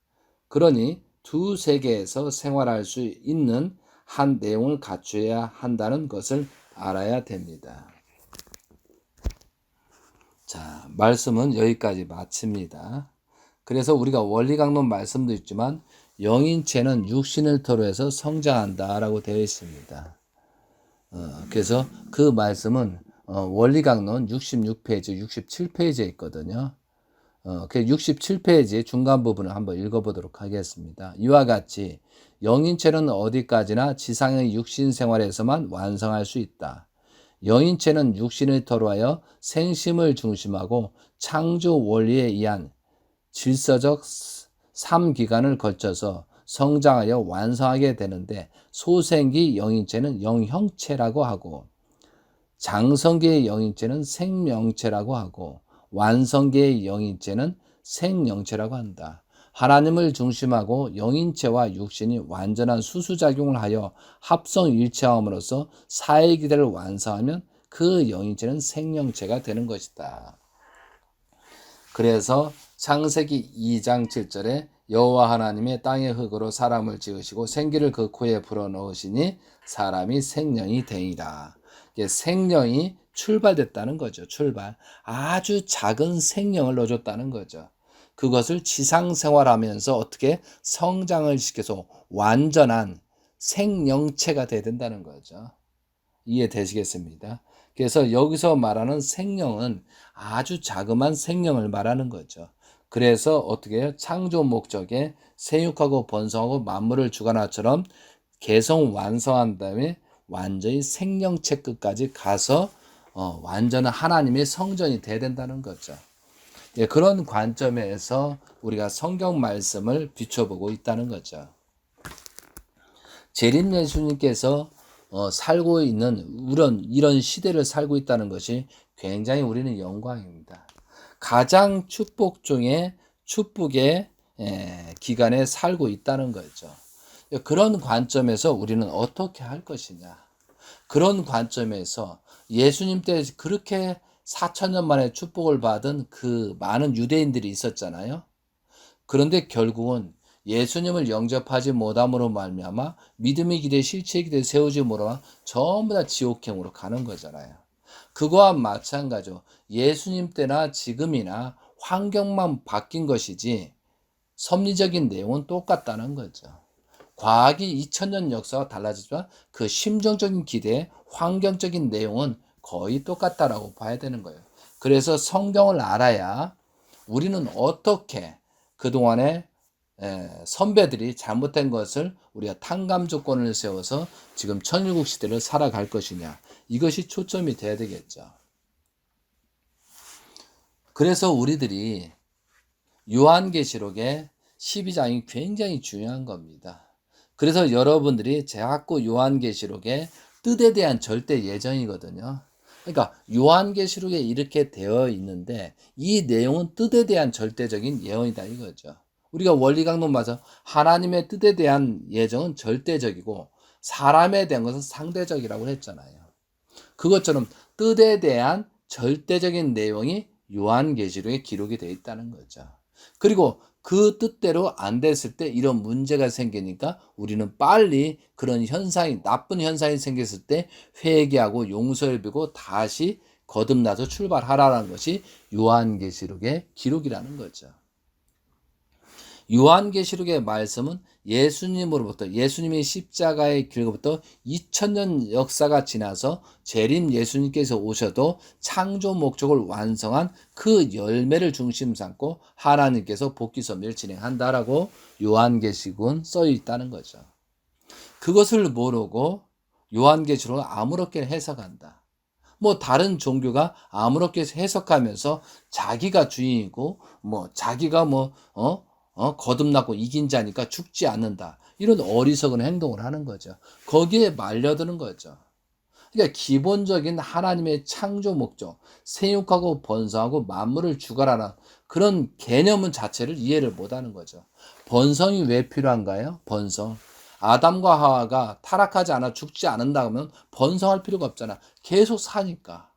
그러니 두 세계에서 생활할 수 있는 한 내용을 갖춰야 한다는 것을 알아야 됩니다. 자, 말씀은 여기까지 마칩니다. 그래서 우리가 원리강론 말씀도 있지만 영인체는 육신을 토로해서 성장한다라고 되어 있습니다. 그래서 그 말씀은 원리강론 66페이지, 67페이지에 있거든요. 그 67페이지 중간 부분을 한번 읽어보도록 하겠습니다. 이와 같이 영인체는 어디까지나 지상의 육신 생활에서만 완성할 수 있다. 영인체는 육신을 토로하여 생심을 중심하고 창조 원리에 의한 질서적 3기간을 거쳐서 성장하여 완성하게 되는데 소생기 영인체는 영형체라고 하고 장성기의 영인체는 생명체라고 하고 완성기의 영인체는 생명체라고 한다. 하나님을 중심하고 영인체와 육신이 완전한 수수작용을 하여 합성일체함으로써 사회기대를 완성하면 그 영인체는 생명체가 되는 것이다. 그래서 창세기 2장 7절에 여호와 하나님의 땅의 흙으로 사람을 지으시고 생기를 그 코에 불어넣으시니 사람이 생명이 되니라. 생명이 출발됐다는 거죠. 출발. 아주 작은 생명을 넣어줬다는 거죠. 그것을 지상 생활하면서 어떻게 성장을 시켜서 완전한 생명체가 돼야 된다는 거죠. 이해되시겠습니까? 그래서 여기서 말하는 생명은 아주 자그마한 생명을 말하는 거죠. 그래서 어떻게 해요? 창조 목적에 생육하고 번성하고 만물을 주관하처럼 개성 완성한 다음에 완전히 생명체 끝까지 가서 완전한 하나님의 성전이 돼야 된다는 거죠. 예, 그런 관점에서 우리가 성경 말씀을 비춰보고 있다는 거죠. 재림 예수님께서 살고 있는 이런 시대를 살고 있다는 것이 굉장히 우리는 영광입니다. 가장 축복 중에 축복의 기간에 살고 있다는 거죠. 그런 관점에서 우리는 어떻게 할 것이냐. 그런 관점에서 예수님 때 그렇게 4,000년 만에 축복을 받은 그 많은 유대인들이 있었잖아요. 그런데 결국은 예수님을 영접하지 못함으로 말미암아 믿음의 기대 실체의 기대 세우지 못하면 전부 다 지옥행으로 가는 거잖아요. 그거와 마찬가지로 예수님 때나 지금이나 환경만 바뀐 것이지 섭리적인 내용은 똑같다는 거죠. 과학이 2000년 역사가 달라지지만 그 심정적인 기대, 환경적인 내용은 거의 똑같다라고 봐야 되는 거예요. 그래서 성경을 알아야 우리는 어떻게 그동안에 선배들이 잘못된 것을 우리가 탕감 조건을 세워서 지금 천일국 시대를 살아갈 것이냐. 이것이 초점이 돼야 되겠죠. 그래서 우리들이 요한계시록의 12장이 굉장히 중요한 겁니다. 그래서 여러분들이 자꾸 요한계시록의 뜻에 대한 절대 예정이거든요. 그러니까 요한계시록에 이렇게 되어 있는데 이 내용은 뜻에 대한 절대적인 예언이다 이거죠. 우리가 원리강론 봐서 하나님의 뜻에 대한 예정은 절대적이고 사람에 대한 것은 상대적이라고 했잖아요. 그것처럼 뜻에 대한 절대적인 내용이 요한계시록에 기록이 되어 있다는 거죠. 그리고 그 뜻대로 안 됐을 때 이런 문제가 생기니까 우리는 빨리 그런 현상이, 나쁜 현상이 생겼을 때 회개하고 용서를 빌고 다시 거듭나서 출발하라는 것이 요한계시록의 기록이라는 거죠. 요한계시록의 말씀은 예수님이 십자가의 길로부터 2000년 역사가 지나서 재림 예수님께서 오셔도 창조 목적을 완성한 그 열매를 중심 삼고 하나님께서 복귀 섭리를 진행한다라고 요한계시록은 써 있다는 거죠. 그것을 모르고 요한계시록을 아무렇게 해석한다. 뭐 다른 종교가 아무렇게 해석하면서 자기가 주인이고 자기가 거듭나고 이긴 자니까 죽지 않는다. 이런 어리석은 행동을 하는 거죠. 거기에 말려드는 거죠. 그러니까 기본적인 하나님의 창조 목적, 생육하고 번성하고 만물을 주관하는 그런 개념은 자체를 이해를 못하는 거죠. 번성이 왜 필요한가요? 번성. 아담과 하와가 타락하지 않아 죽지 않는다 하면 번성할 필요가 없잖아. 계속 사니까.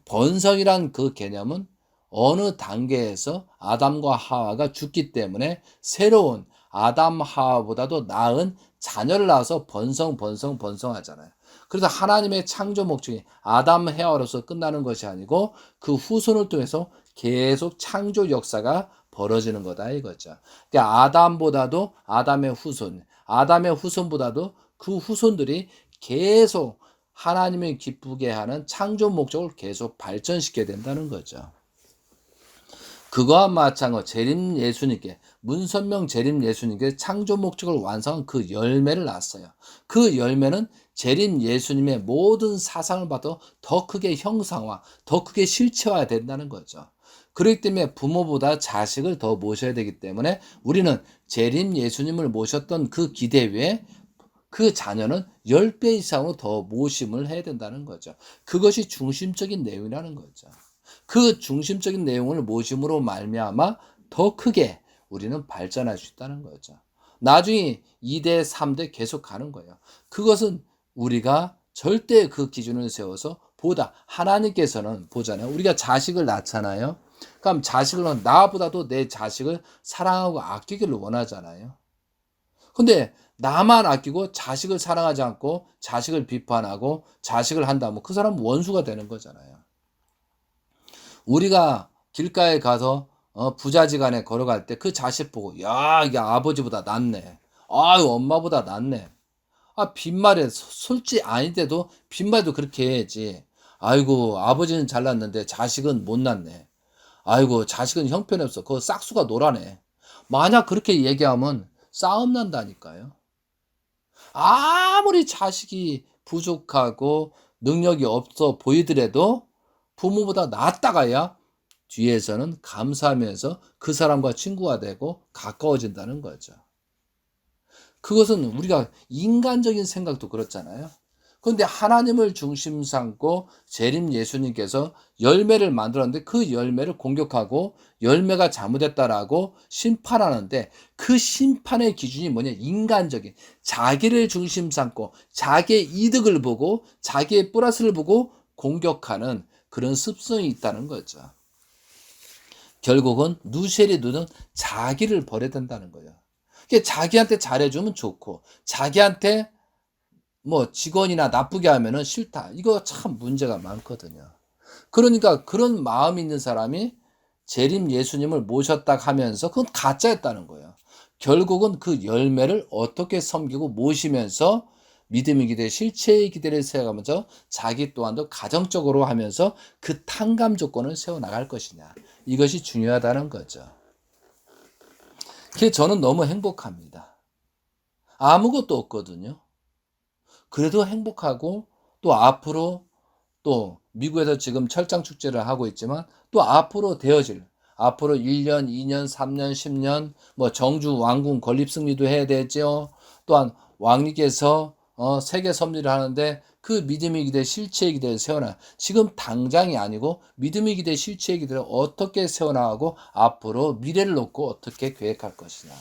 번성이란 그 개념은 어느 단계에서 아담과 하와가 죽기 때문에 새로운 아담 하와보다도 나은 자녀를 낳아서 번성하잖아요. 그래서 하나님의 창조 목적이 아담 해와로서 끝나는 것이 아니고 그 후손을 통해서 계속 창조 역사가 벌어지는 거다 이거죠. 그러니까 아담의 후손보다도 그 후손들이 계속 하나님을 기쁘게 하는 창조 목적을 계속 발전시켜야 된다는 거죠. 그거와 마찬가지로 문선명 재림 예수님께 창조 목적을 완성한 그 열매를 낳았어요. 그 열매는 재림 예수님의 모든 사상을 봐도 더 크게 형상화, 더 크게 실체화해야 된다는 거죠. 그렇기 때문에 부모보다 자식을 더 모셔야 되기 때문에 우리는 재림 예수님을 모셨던 그 기대 위에 그 자녀는 10배 이상으로 더 모심을 해야 된다는 거죠. 그것이 중심적인 내용이라는 거죠. 그 중심적인 내용을 모심으로 말미암아 더 크게 우리는 발전할 수 있다는 거죠. 나중에 2대, 3대 계속 가는 거예요. 그것은 우리가 절대 그 기준을 세워서 하나님께서는 보잖아요. 우리가 자식을 낳잖아요. 그럼 나보다도 내 자식을 사랑하고 아끼기를 원하잖아요. 근데 나만 아끼고 자식을 사랑하지 않고 자식을 비판하고 자식을 한다면 그 사람은 원수가 되는 거잖아요. 우리가 길가에 가서 부자지간에 걸어갈 때 그 자식 보고 야 이게 아버지보다 낫네. 아유 엄마보다 낫네. 빈말에 솔직히 아닌데도 빈말도 그렇게 해야지. 아이고 아버지는 잘났는데 자식은 못났네. 아이고 자식은 형편없어. 그거 싹수가 노라네. 만약 그렇게 얘기하면 싸움 난다니까요. 아무리 자식이 부족하고 능력이 없어 보이더라도 부모보다 낫다가야 뒤에서는 감사하면서 그 사람과 친구가 되고 가까워진다는 거죠. 그것은 우리가 인간적인 생각도 그렇잖아요. 그런데 하나님을 중심 삼고 재림 예수님께서 열매를 만들었는데 그 열매를 공격하고 열매가 잘못했다라고 심판하는데 그 심판의 기준이 뭐냐? 인간적인 자기를 중심 삼고 자기의 이득을 보고 자기의 플러스를 보고 공격하는 그런 습성이 있다는 거죠. 결국은 누는 자기를 버려야 된다는 거예요. 자기한테 잘해주면 좋고 자기한테 직원이나 나쁘게 하면은 싫다. 이거 참 문제가 많거든요. 그러니까 그런 마음이 있는 사람이 재림 예수님을 모셨다 하면서 그건 가짜였다는 거예요. 결국은 그 열매를 어떻게 섬기고 모시면서 믿음의 기대, 실체의 기대를 세워가면서 자기 또한도 가정적으로 하면서 그 탕감 조건을 세워나갈 것이냐. 이것이 중요하다는 거죠. 그게 저는 너무 행복합니다. 아무것도 없거든요. 그래도 행복하고 또 앞으로 또 미국에서 지금 철장 축제를 하고 있지만 또 앞으로 1년, 2년, 3년, 10년 정주 왕궁 건립 승리도 해야 되죠. 또한 왕님께서 세계 섭리를 하는데 그 믿음의 기대, 실체의 기대를 세워나 지금 당장이 아니고 믿음의 기대, 실체의 기대를 어떻게 세워나가고 앞으로 미래를 놓고 어떻게 계획할 것이냐.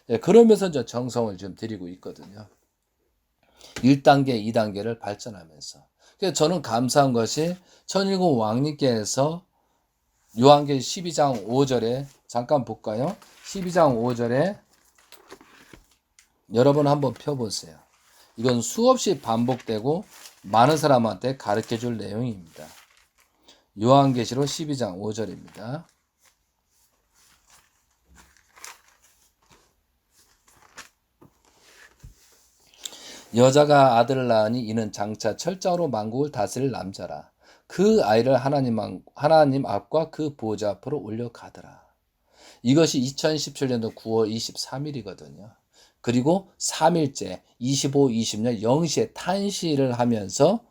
예, 그러면서 이제 정성을 좀 들이고 있거든요. 1단계, 2단계를 발전하면서. 그래서 저는 감사한 것이 천일공 왕님께서 요한계시록 12장 5절에 잠깐 볼까요? 12장 5절에 여러분 한번 펴보세요. 이건 수없이 반복되고 많은 사람한테 가르쳐줄 내용입니다. 요한계시록 12장 5절입니다. 여자가 아들을 낳으니 이는 장차 철장으로 만국을 다스릴 남자라. 그 아이를 하나님 앞과 그 보좌 앞으로 올려가더라. 이것이 2017년도 9월 23일이거든요. 그리고 3일째 25, 20년 0시에 탄시를 하면서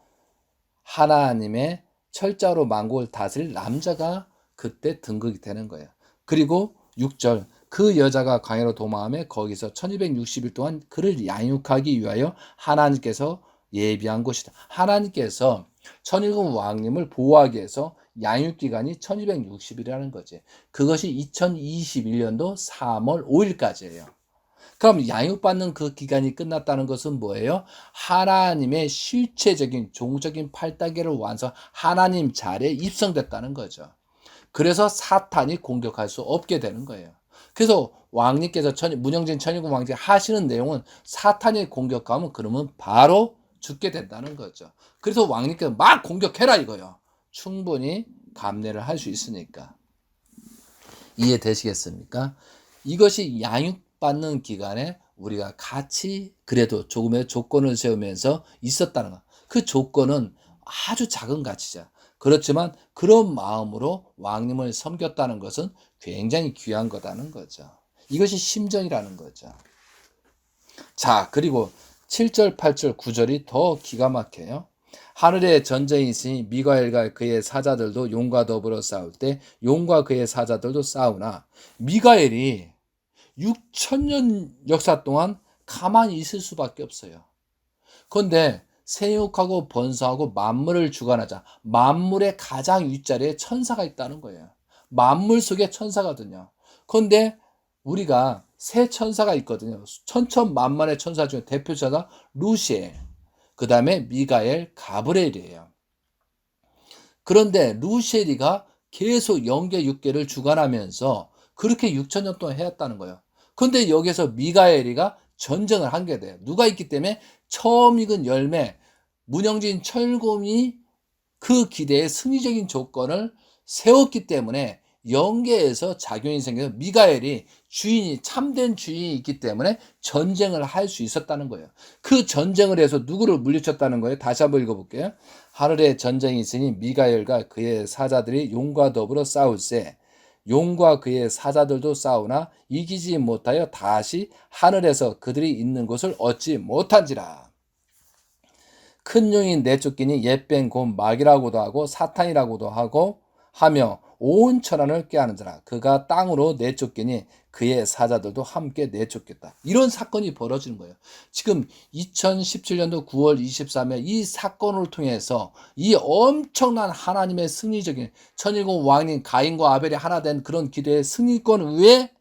하나님의 철자로 만국을 다스릴 남자가 그때 등극이 되는 거예요. 그리고 6절 그 여자가 광야로 도망하며 거기서 1260일 동안 그를 양육하기 위하여 하나님께서 예비한 곳이다. 하나님께서 천일국 왕님을 보호하기 위해서 양육기간이 1260일이라는 거지. 그것이 2021년도 3월 5일까지예요. 그럼 양육받는 그 기간이 끝났다는 것은 뭐예요? 하나님의 실체적인 종적인 8단계를 완성, 하나님 자리에 입성됐다는 거죠. 그래서 사탄이 공격할 수 없게 되는 거예요. 그래서 왕님께서 문영진 천일국 왕제 하시는 내용은 사탄이 공격하면 그러면 바로 죽게 된다는 거죠. 그래서 왕님께서 막 공격해라 이거요. 충분히 감내를 할 수 있으니까. 이해되시겠습니까? 이것이 양육받는 기간에 우리가 같이 그래도 조금의 조건을 세우면서 있었다는 것. 그 조건은 아주 작은 가치죠. 그렇지만 그런 마음으로 왕님을 섬겼다는 것은 굉장히 귀한 거다는 거죠. 이것이 심정이라는 거죠. 자, 그리고 7절, 8절, 9절이 더 기가 막혀요. 하늘에 전쟁이 있으니 미가엘과 그의 사자들도 용과 더불어 싸울 때 용과 그의 사자들도 싸우나 미가엘이 6천년 역사 동안 가만히 있을 수밖에 없어요. 그런데 생육하고 번성하고 만물을 주관하자. 만물의 가장 윗자리에 천사가 있다는 거예요. 만물 속에 천사거든요. 그런데 우리가 세 천사가 있거든요. 천천만만의 천사 중에 대표자가 루시엘, 그 다음에 미가엘, 가브리엘이에요. 그런데 루시엘이가 계속 영계 6계를 주관하면서 그렇게 6천년 동안 해왔다는 거예요. 그런데 여기서 미가엘이가 전쟁을 한 게 돼요. 누가 있기 때문에 처음 익은 열매, 문영진 철곰이 그 기대의 승리적인 조건을 세웠기 때문에 영계에서 작용이 생겨서 미가엘이 주인이 참된 주인이 있기 때문에 전쟁을 할 수 있었다는 거예요. 그 전쟁을 해서 누구를 물리쳤다는 거예요? 다시 한번 읽어볼게요. 하늘에 전쟁이 있으니 미가엘과 그의 사자들이 용과 더불어 싸울세 용과 그의 사자들도 싸우나 이기지 못하여 다시 하늘에서 그들이 있는 곳을 얻지 못한지라. 큰 용이 내쫓기니 옛뱀 곧 마귀라고도 하고 사탄이라고도 하고 하며 온 천하를 꾀하는지라. 그가 땅으로 내쫓기니 그의 사자들도 함께 내쫓겠다. 이런 사건이 벌어지는 거예요. 지금 2017년도 9월 23일 이 사건을 통해서 이 엄청난 하나님의 승리적인 천일공 왕인 가인과 아벨이 하나 된 그런 기대의 승리권 위에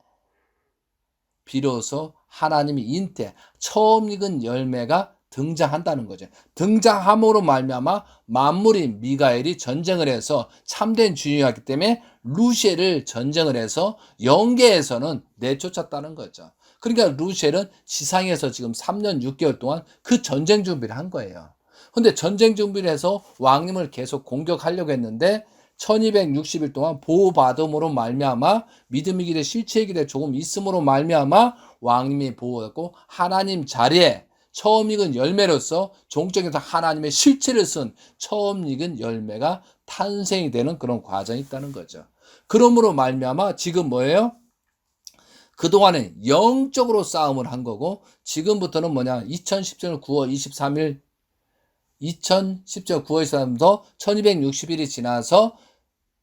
비로소 하나님이 잉태 처음 익은 열매가 등장한다는 거죠. 등장함으로 말미암아 만물인 미가엘이 전쟁을 해서 참된 주인이었기 때문에 루시엘을 전쟁을 해서 영계에서는 내쫓았다는 거죠. 그러니까 루시엘은 지상에서 지금 3년 6개월 동안 그 전쟁 준비를 한 거예요. 근데 전쟁 준비를 해서 왕님을 계속 공격하려고 했는데 1260일 동안 보호받음으로 말미암아 믿음의 길에 실체의 길에 조금 있음으로 말미암아 왕님이 보호했고 하나님 자리에 처음 익은 열매로서 종적에서 하나님의 실체를 쓴 처음 익은 열매가 탄생이 되는 그런 과정이 있다는 거죠. 그러므로 말미암아 지금 뭐예요? 그동안은 영적으로 싸움을 한 거고 지금부터는 뭐냐? 2017년 9월 23일 2010년 9월 23일부터 1260일이 지나서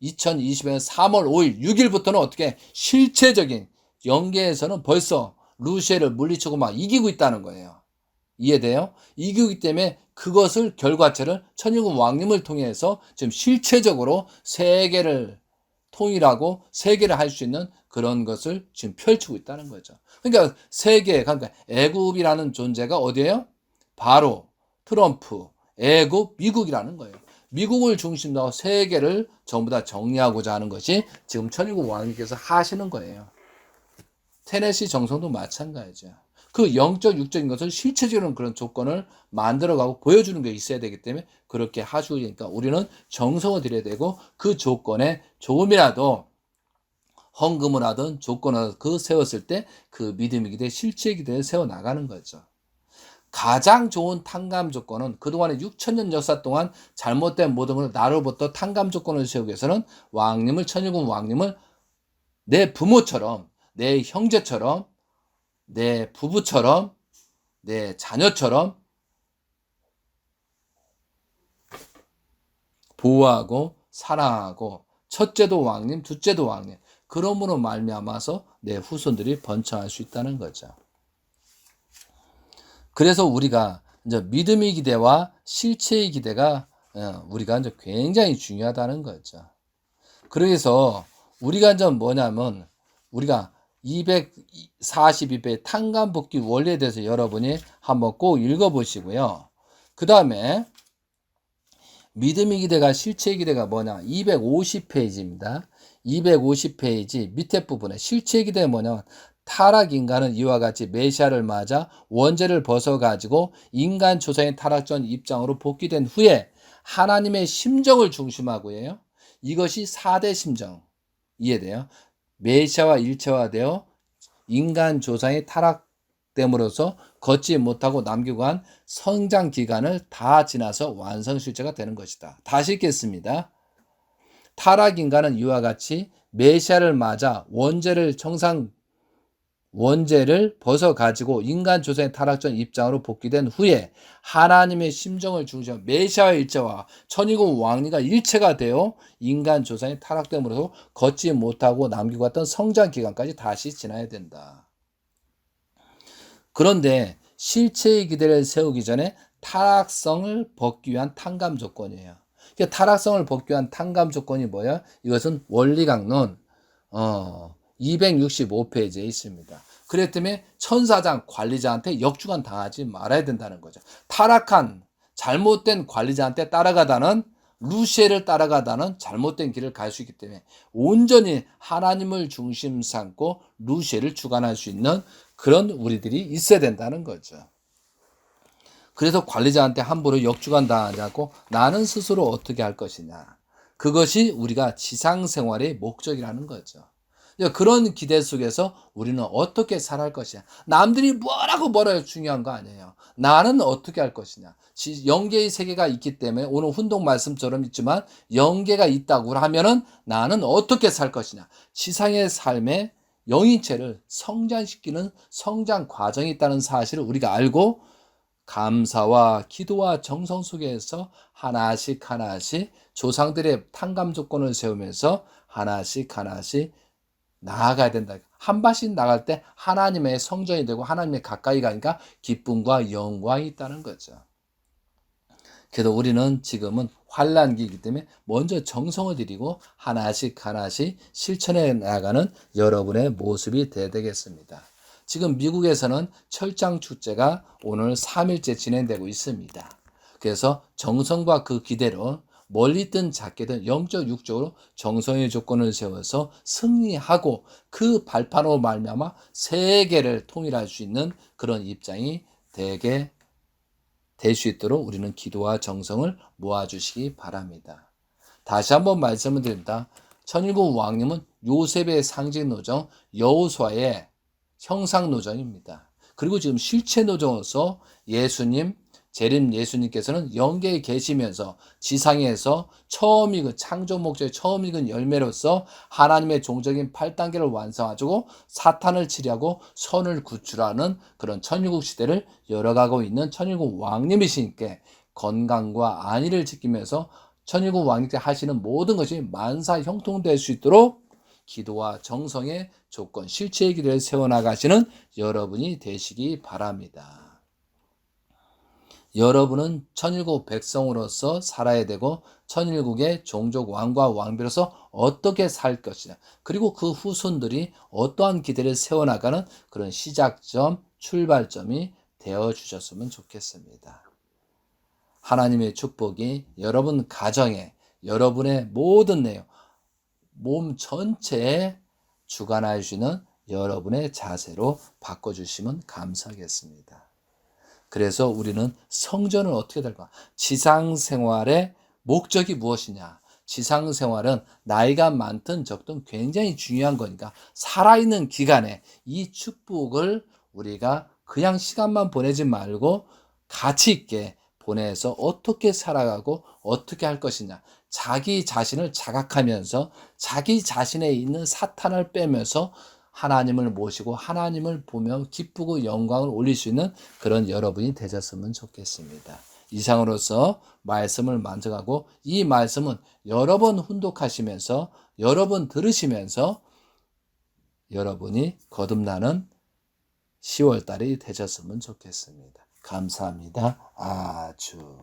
2020년 3월 5일 6일부터는 어떻게 실체적인 영계에서는 벌써 루시엘을 물리치고 막 이기고 있다는 거예요. 이해돼요? 이기기 때문에 그것을 결과체를 천일국 왕님을 통해서 지금 실체적으로 세계를 통일하고 세계를 할 수 있는 그런 것을 지금 펼치고 있다는 거죠. 그러니까 세계, 그러니까 애굽이라는 존재가 어디예요? 바로 트럼프, 애굽, 미국이라는 거예요. 미국을 중심으로 세계를 전부 다 정리하고자 하는 것이 지금 천일국 왕님께서 하시는 거예요. 테네시 정성도 마찬가지죠. 그 영적, 육적인 것을 실체적인 그런 조건을 만들어가고 보여주는 게 있어야 되기 때문에 그렇게 하시니까 우리는 정성을 들여야 되고 그 조건에 조금이라도 헌금을 하든 조건을 그 세웠을 때 그 믿음이 기대 실체의 기대에 세워나가는 거죠. 가장 좋은 탕감 조건은 그동안의 6천년 역사 동안 잘못된 모든 것을 나로부터 탕감 조건을 세우기 위해서는 왕님을, 천일국 왕님을 내 부모처럼, 내 형제처럼, 내 부부처럼, 내 자녀처럼 보호하고 사랑하고 첫째도 왕님, 둘째도 왕님. 그러므로 말미암아서 내 후손들이 번창할 수 있다는 거죠. 그래서 우리가 이제 믿음의 기대와 실체의 기대가 우리가 이제 굉장히 중요하다는 거죠. 그래서 우리가 이제 뭐냐면 우리가 242배 탕감복귀 원리에 대해서 여러분이 한번 꼭 읽어보시고요. 그 다음에 믿음의 기대가 실체의 기대가 뭐냐? 250페이지입니다. 250페이지 밑에 부분에 실체의 기대가 뭐냐면 타락 인간은 이와 같이 메시아를 맞아 원죄를 벗어가지고 인간 조상의 타락전 입장으로 복귀된 후에 하나님의 심정을 중심하고 해요. 이것이 4대 심정. 이해돼요? 메시아와 일체화되어 인간 조상의 타락됨으로써 걷지 못하고 남기고 한 성장 기간을 다 지나서 완성 실제가 되는 것이다. 다시 읽겠습니다. 타락 인간은 이와 같이 메시아를 맞아 원죄를 벗어 가지고 인간 조상의 타락전 입장으로 복귀된 후에 하나님의 심정을 중심으로 메시아의 일체와 천일국 왕리가 일체가 되어 인간 조상의 타락됨으로써 걷지 못하고 남기고 갔던 성장 기간까지 다시 지나야 된다. 그런데 실체의 기대를 세우기 전에 타락성을 벗기 위한 탕감 조건이에요. 타락성을 벗기 위한 탕감 조건이 뭐야? 이것은 원리강론 265페이지에 있습니다. 그랬기 때문에 천사장 관리자한테 역주간 당하지 말아야 된다는 거죠. 타락한 잘못된 관리자한테 따라가다는 루시엘을 따라가다는 잘못된 길을 갈 수 있기 때문에 온전히 하나님을 중심 삼고 루시엘을 주관할 수 있는 그런 우리들이 있어야 된다는 거죠. 그래서 관리자한테 함부로 역주관 당하지 않고 나는 스스로 어떻게 할 것이냐. 그것이 우리가 지상생활의 목적이라는 거죠. 그런 기대 속에서 우리는 어떻게 살아갈 것이냐. 남들이 뭐라고 중요한 거 아니에요. 나는 어떻게 할 것이냐. 영계의 세계가 있기 때문에 오늘 훈독 말씀처럼 있지만 영계가 있다고 하면은 나는 어떻게 살 것이냐. 지상의 삶의 영인체를 성장시키는 성장 과정이 있다는 사실을 우리가 알고 감사와 기도와 정성 속에서 하나씩 조상들의 탕감 조건을 세우면서 하나씩 나아가야 된다. 한 발씩 나갈 때 하나님의 성전이 되고 하나님의 가까이 가니까 기쁨과 영광이 있다는 거죠. 그래도 우리는 지금은 환란기이기 때문에 먼저 정성을 들이고 하나씩 실천해 나가는 여러분의 모습이 돼야 되겠습니다. 지금 미국에서는 철장 축제가 오늘 3일째 진행되고 있습니다. 그래서 정성과 그 기대로 멀리든 작게든 영적 육적으로 정성의 조건을 세워서 승리하고 그 발판으로 말미암아 세계를 통일할 수 있는 그런 입장이 되게 될 수 있도록 우리는 기도와 정성을 모아주시기 바랍니다. 다시 한번 말씀을 드립니다. 천일국 왕님은 요셉의 상징 노정 여호수아의 형상 노정입니다. 그리고 지금 실체 노정으로서 재림 예수님께서는 영계에 계시면서 지상에서 처음 익은 창조 목적의 처음 익은 열매로서 하나님의 종적인 8단계를 완성하고 사탄을 치리하고 선을 구출하는 그런 천일국 시대를 열어가고 있는 천일국 왕님이시니까 건강과 안위를 지키면서 천일국 왕님께 하시는 모든 것이 만사 형통될 수 있도록 기도와 정성의 조건, 실체의 기도를 세워나가시는 여러분이 되시기 바랍니다. 여러분은 천일국 백성으로서 살아야 되고 천일국의 종족 왕과 왕비로서 어떻게 살 것이냐. 그리고 그 후손들이 어떠한 기대를 세워나가는 그런 시작점, 출발점이 되어 주셨으면 좋겠습니다. 하나님의 축복이 여러분 가정에, 여러분의 모든 내용, 몸 전체에 주관하여 주시는 여러분의 자세로 바꿔주시면 감사하겠습니다. 그래서 우리는 성전은 어떻게 될까? 지상생활의 목적이 무엇이냐? 지상생활은 나이가 많든 적든 굉장히 중요한 거니까 살아있는 기간에 이 축복을 우리가 그냥 시간만 보내지 말고 가치 있게 보내서 어떻게 살아가고 어떻게 할 것이냐. 자기 자신을 자각하면서 자기 자신에 있는 사탄을 빼면서 하나님을 모시고 하나님을 보며 기쁘고 영광을 올릴 수 있는 그런 여러분이 되셨으면 좋겠습니다. 이상으로서 말씀을 만져가고 이 말씀은 여러 번 훈독하시면서 여러 번 들으시면서 여러분이 거듭나는 10월달이 되셨으면 좋겠습니다. 감사합니다. 아주.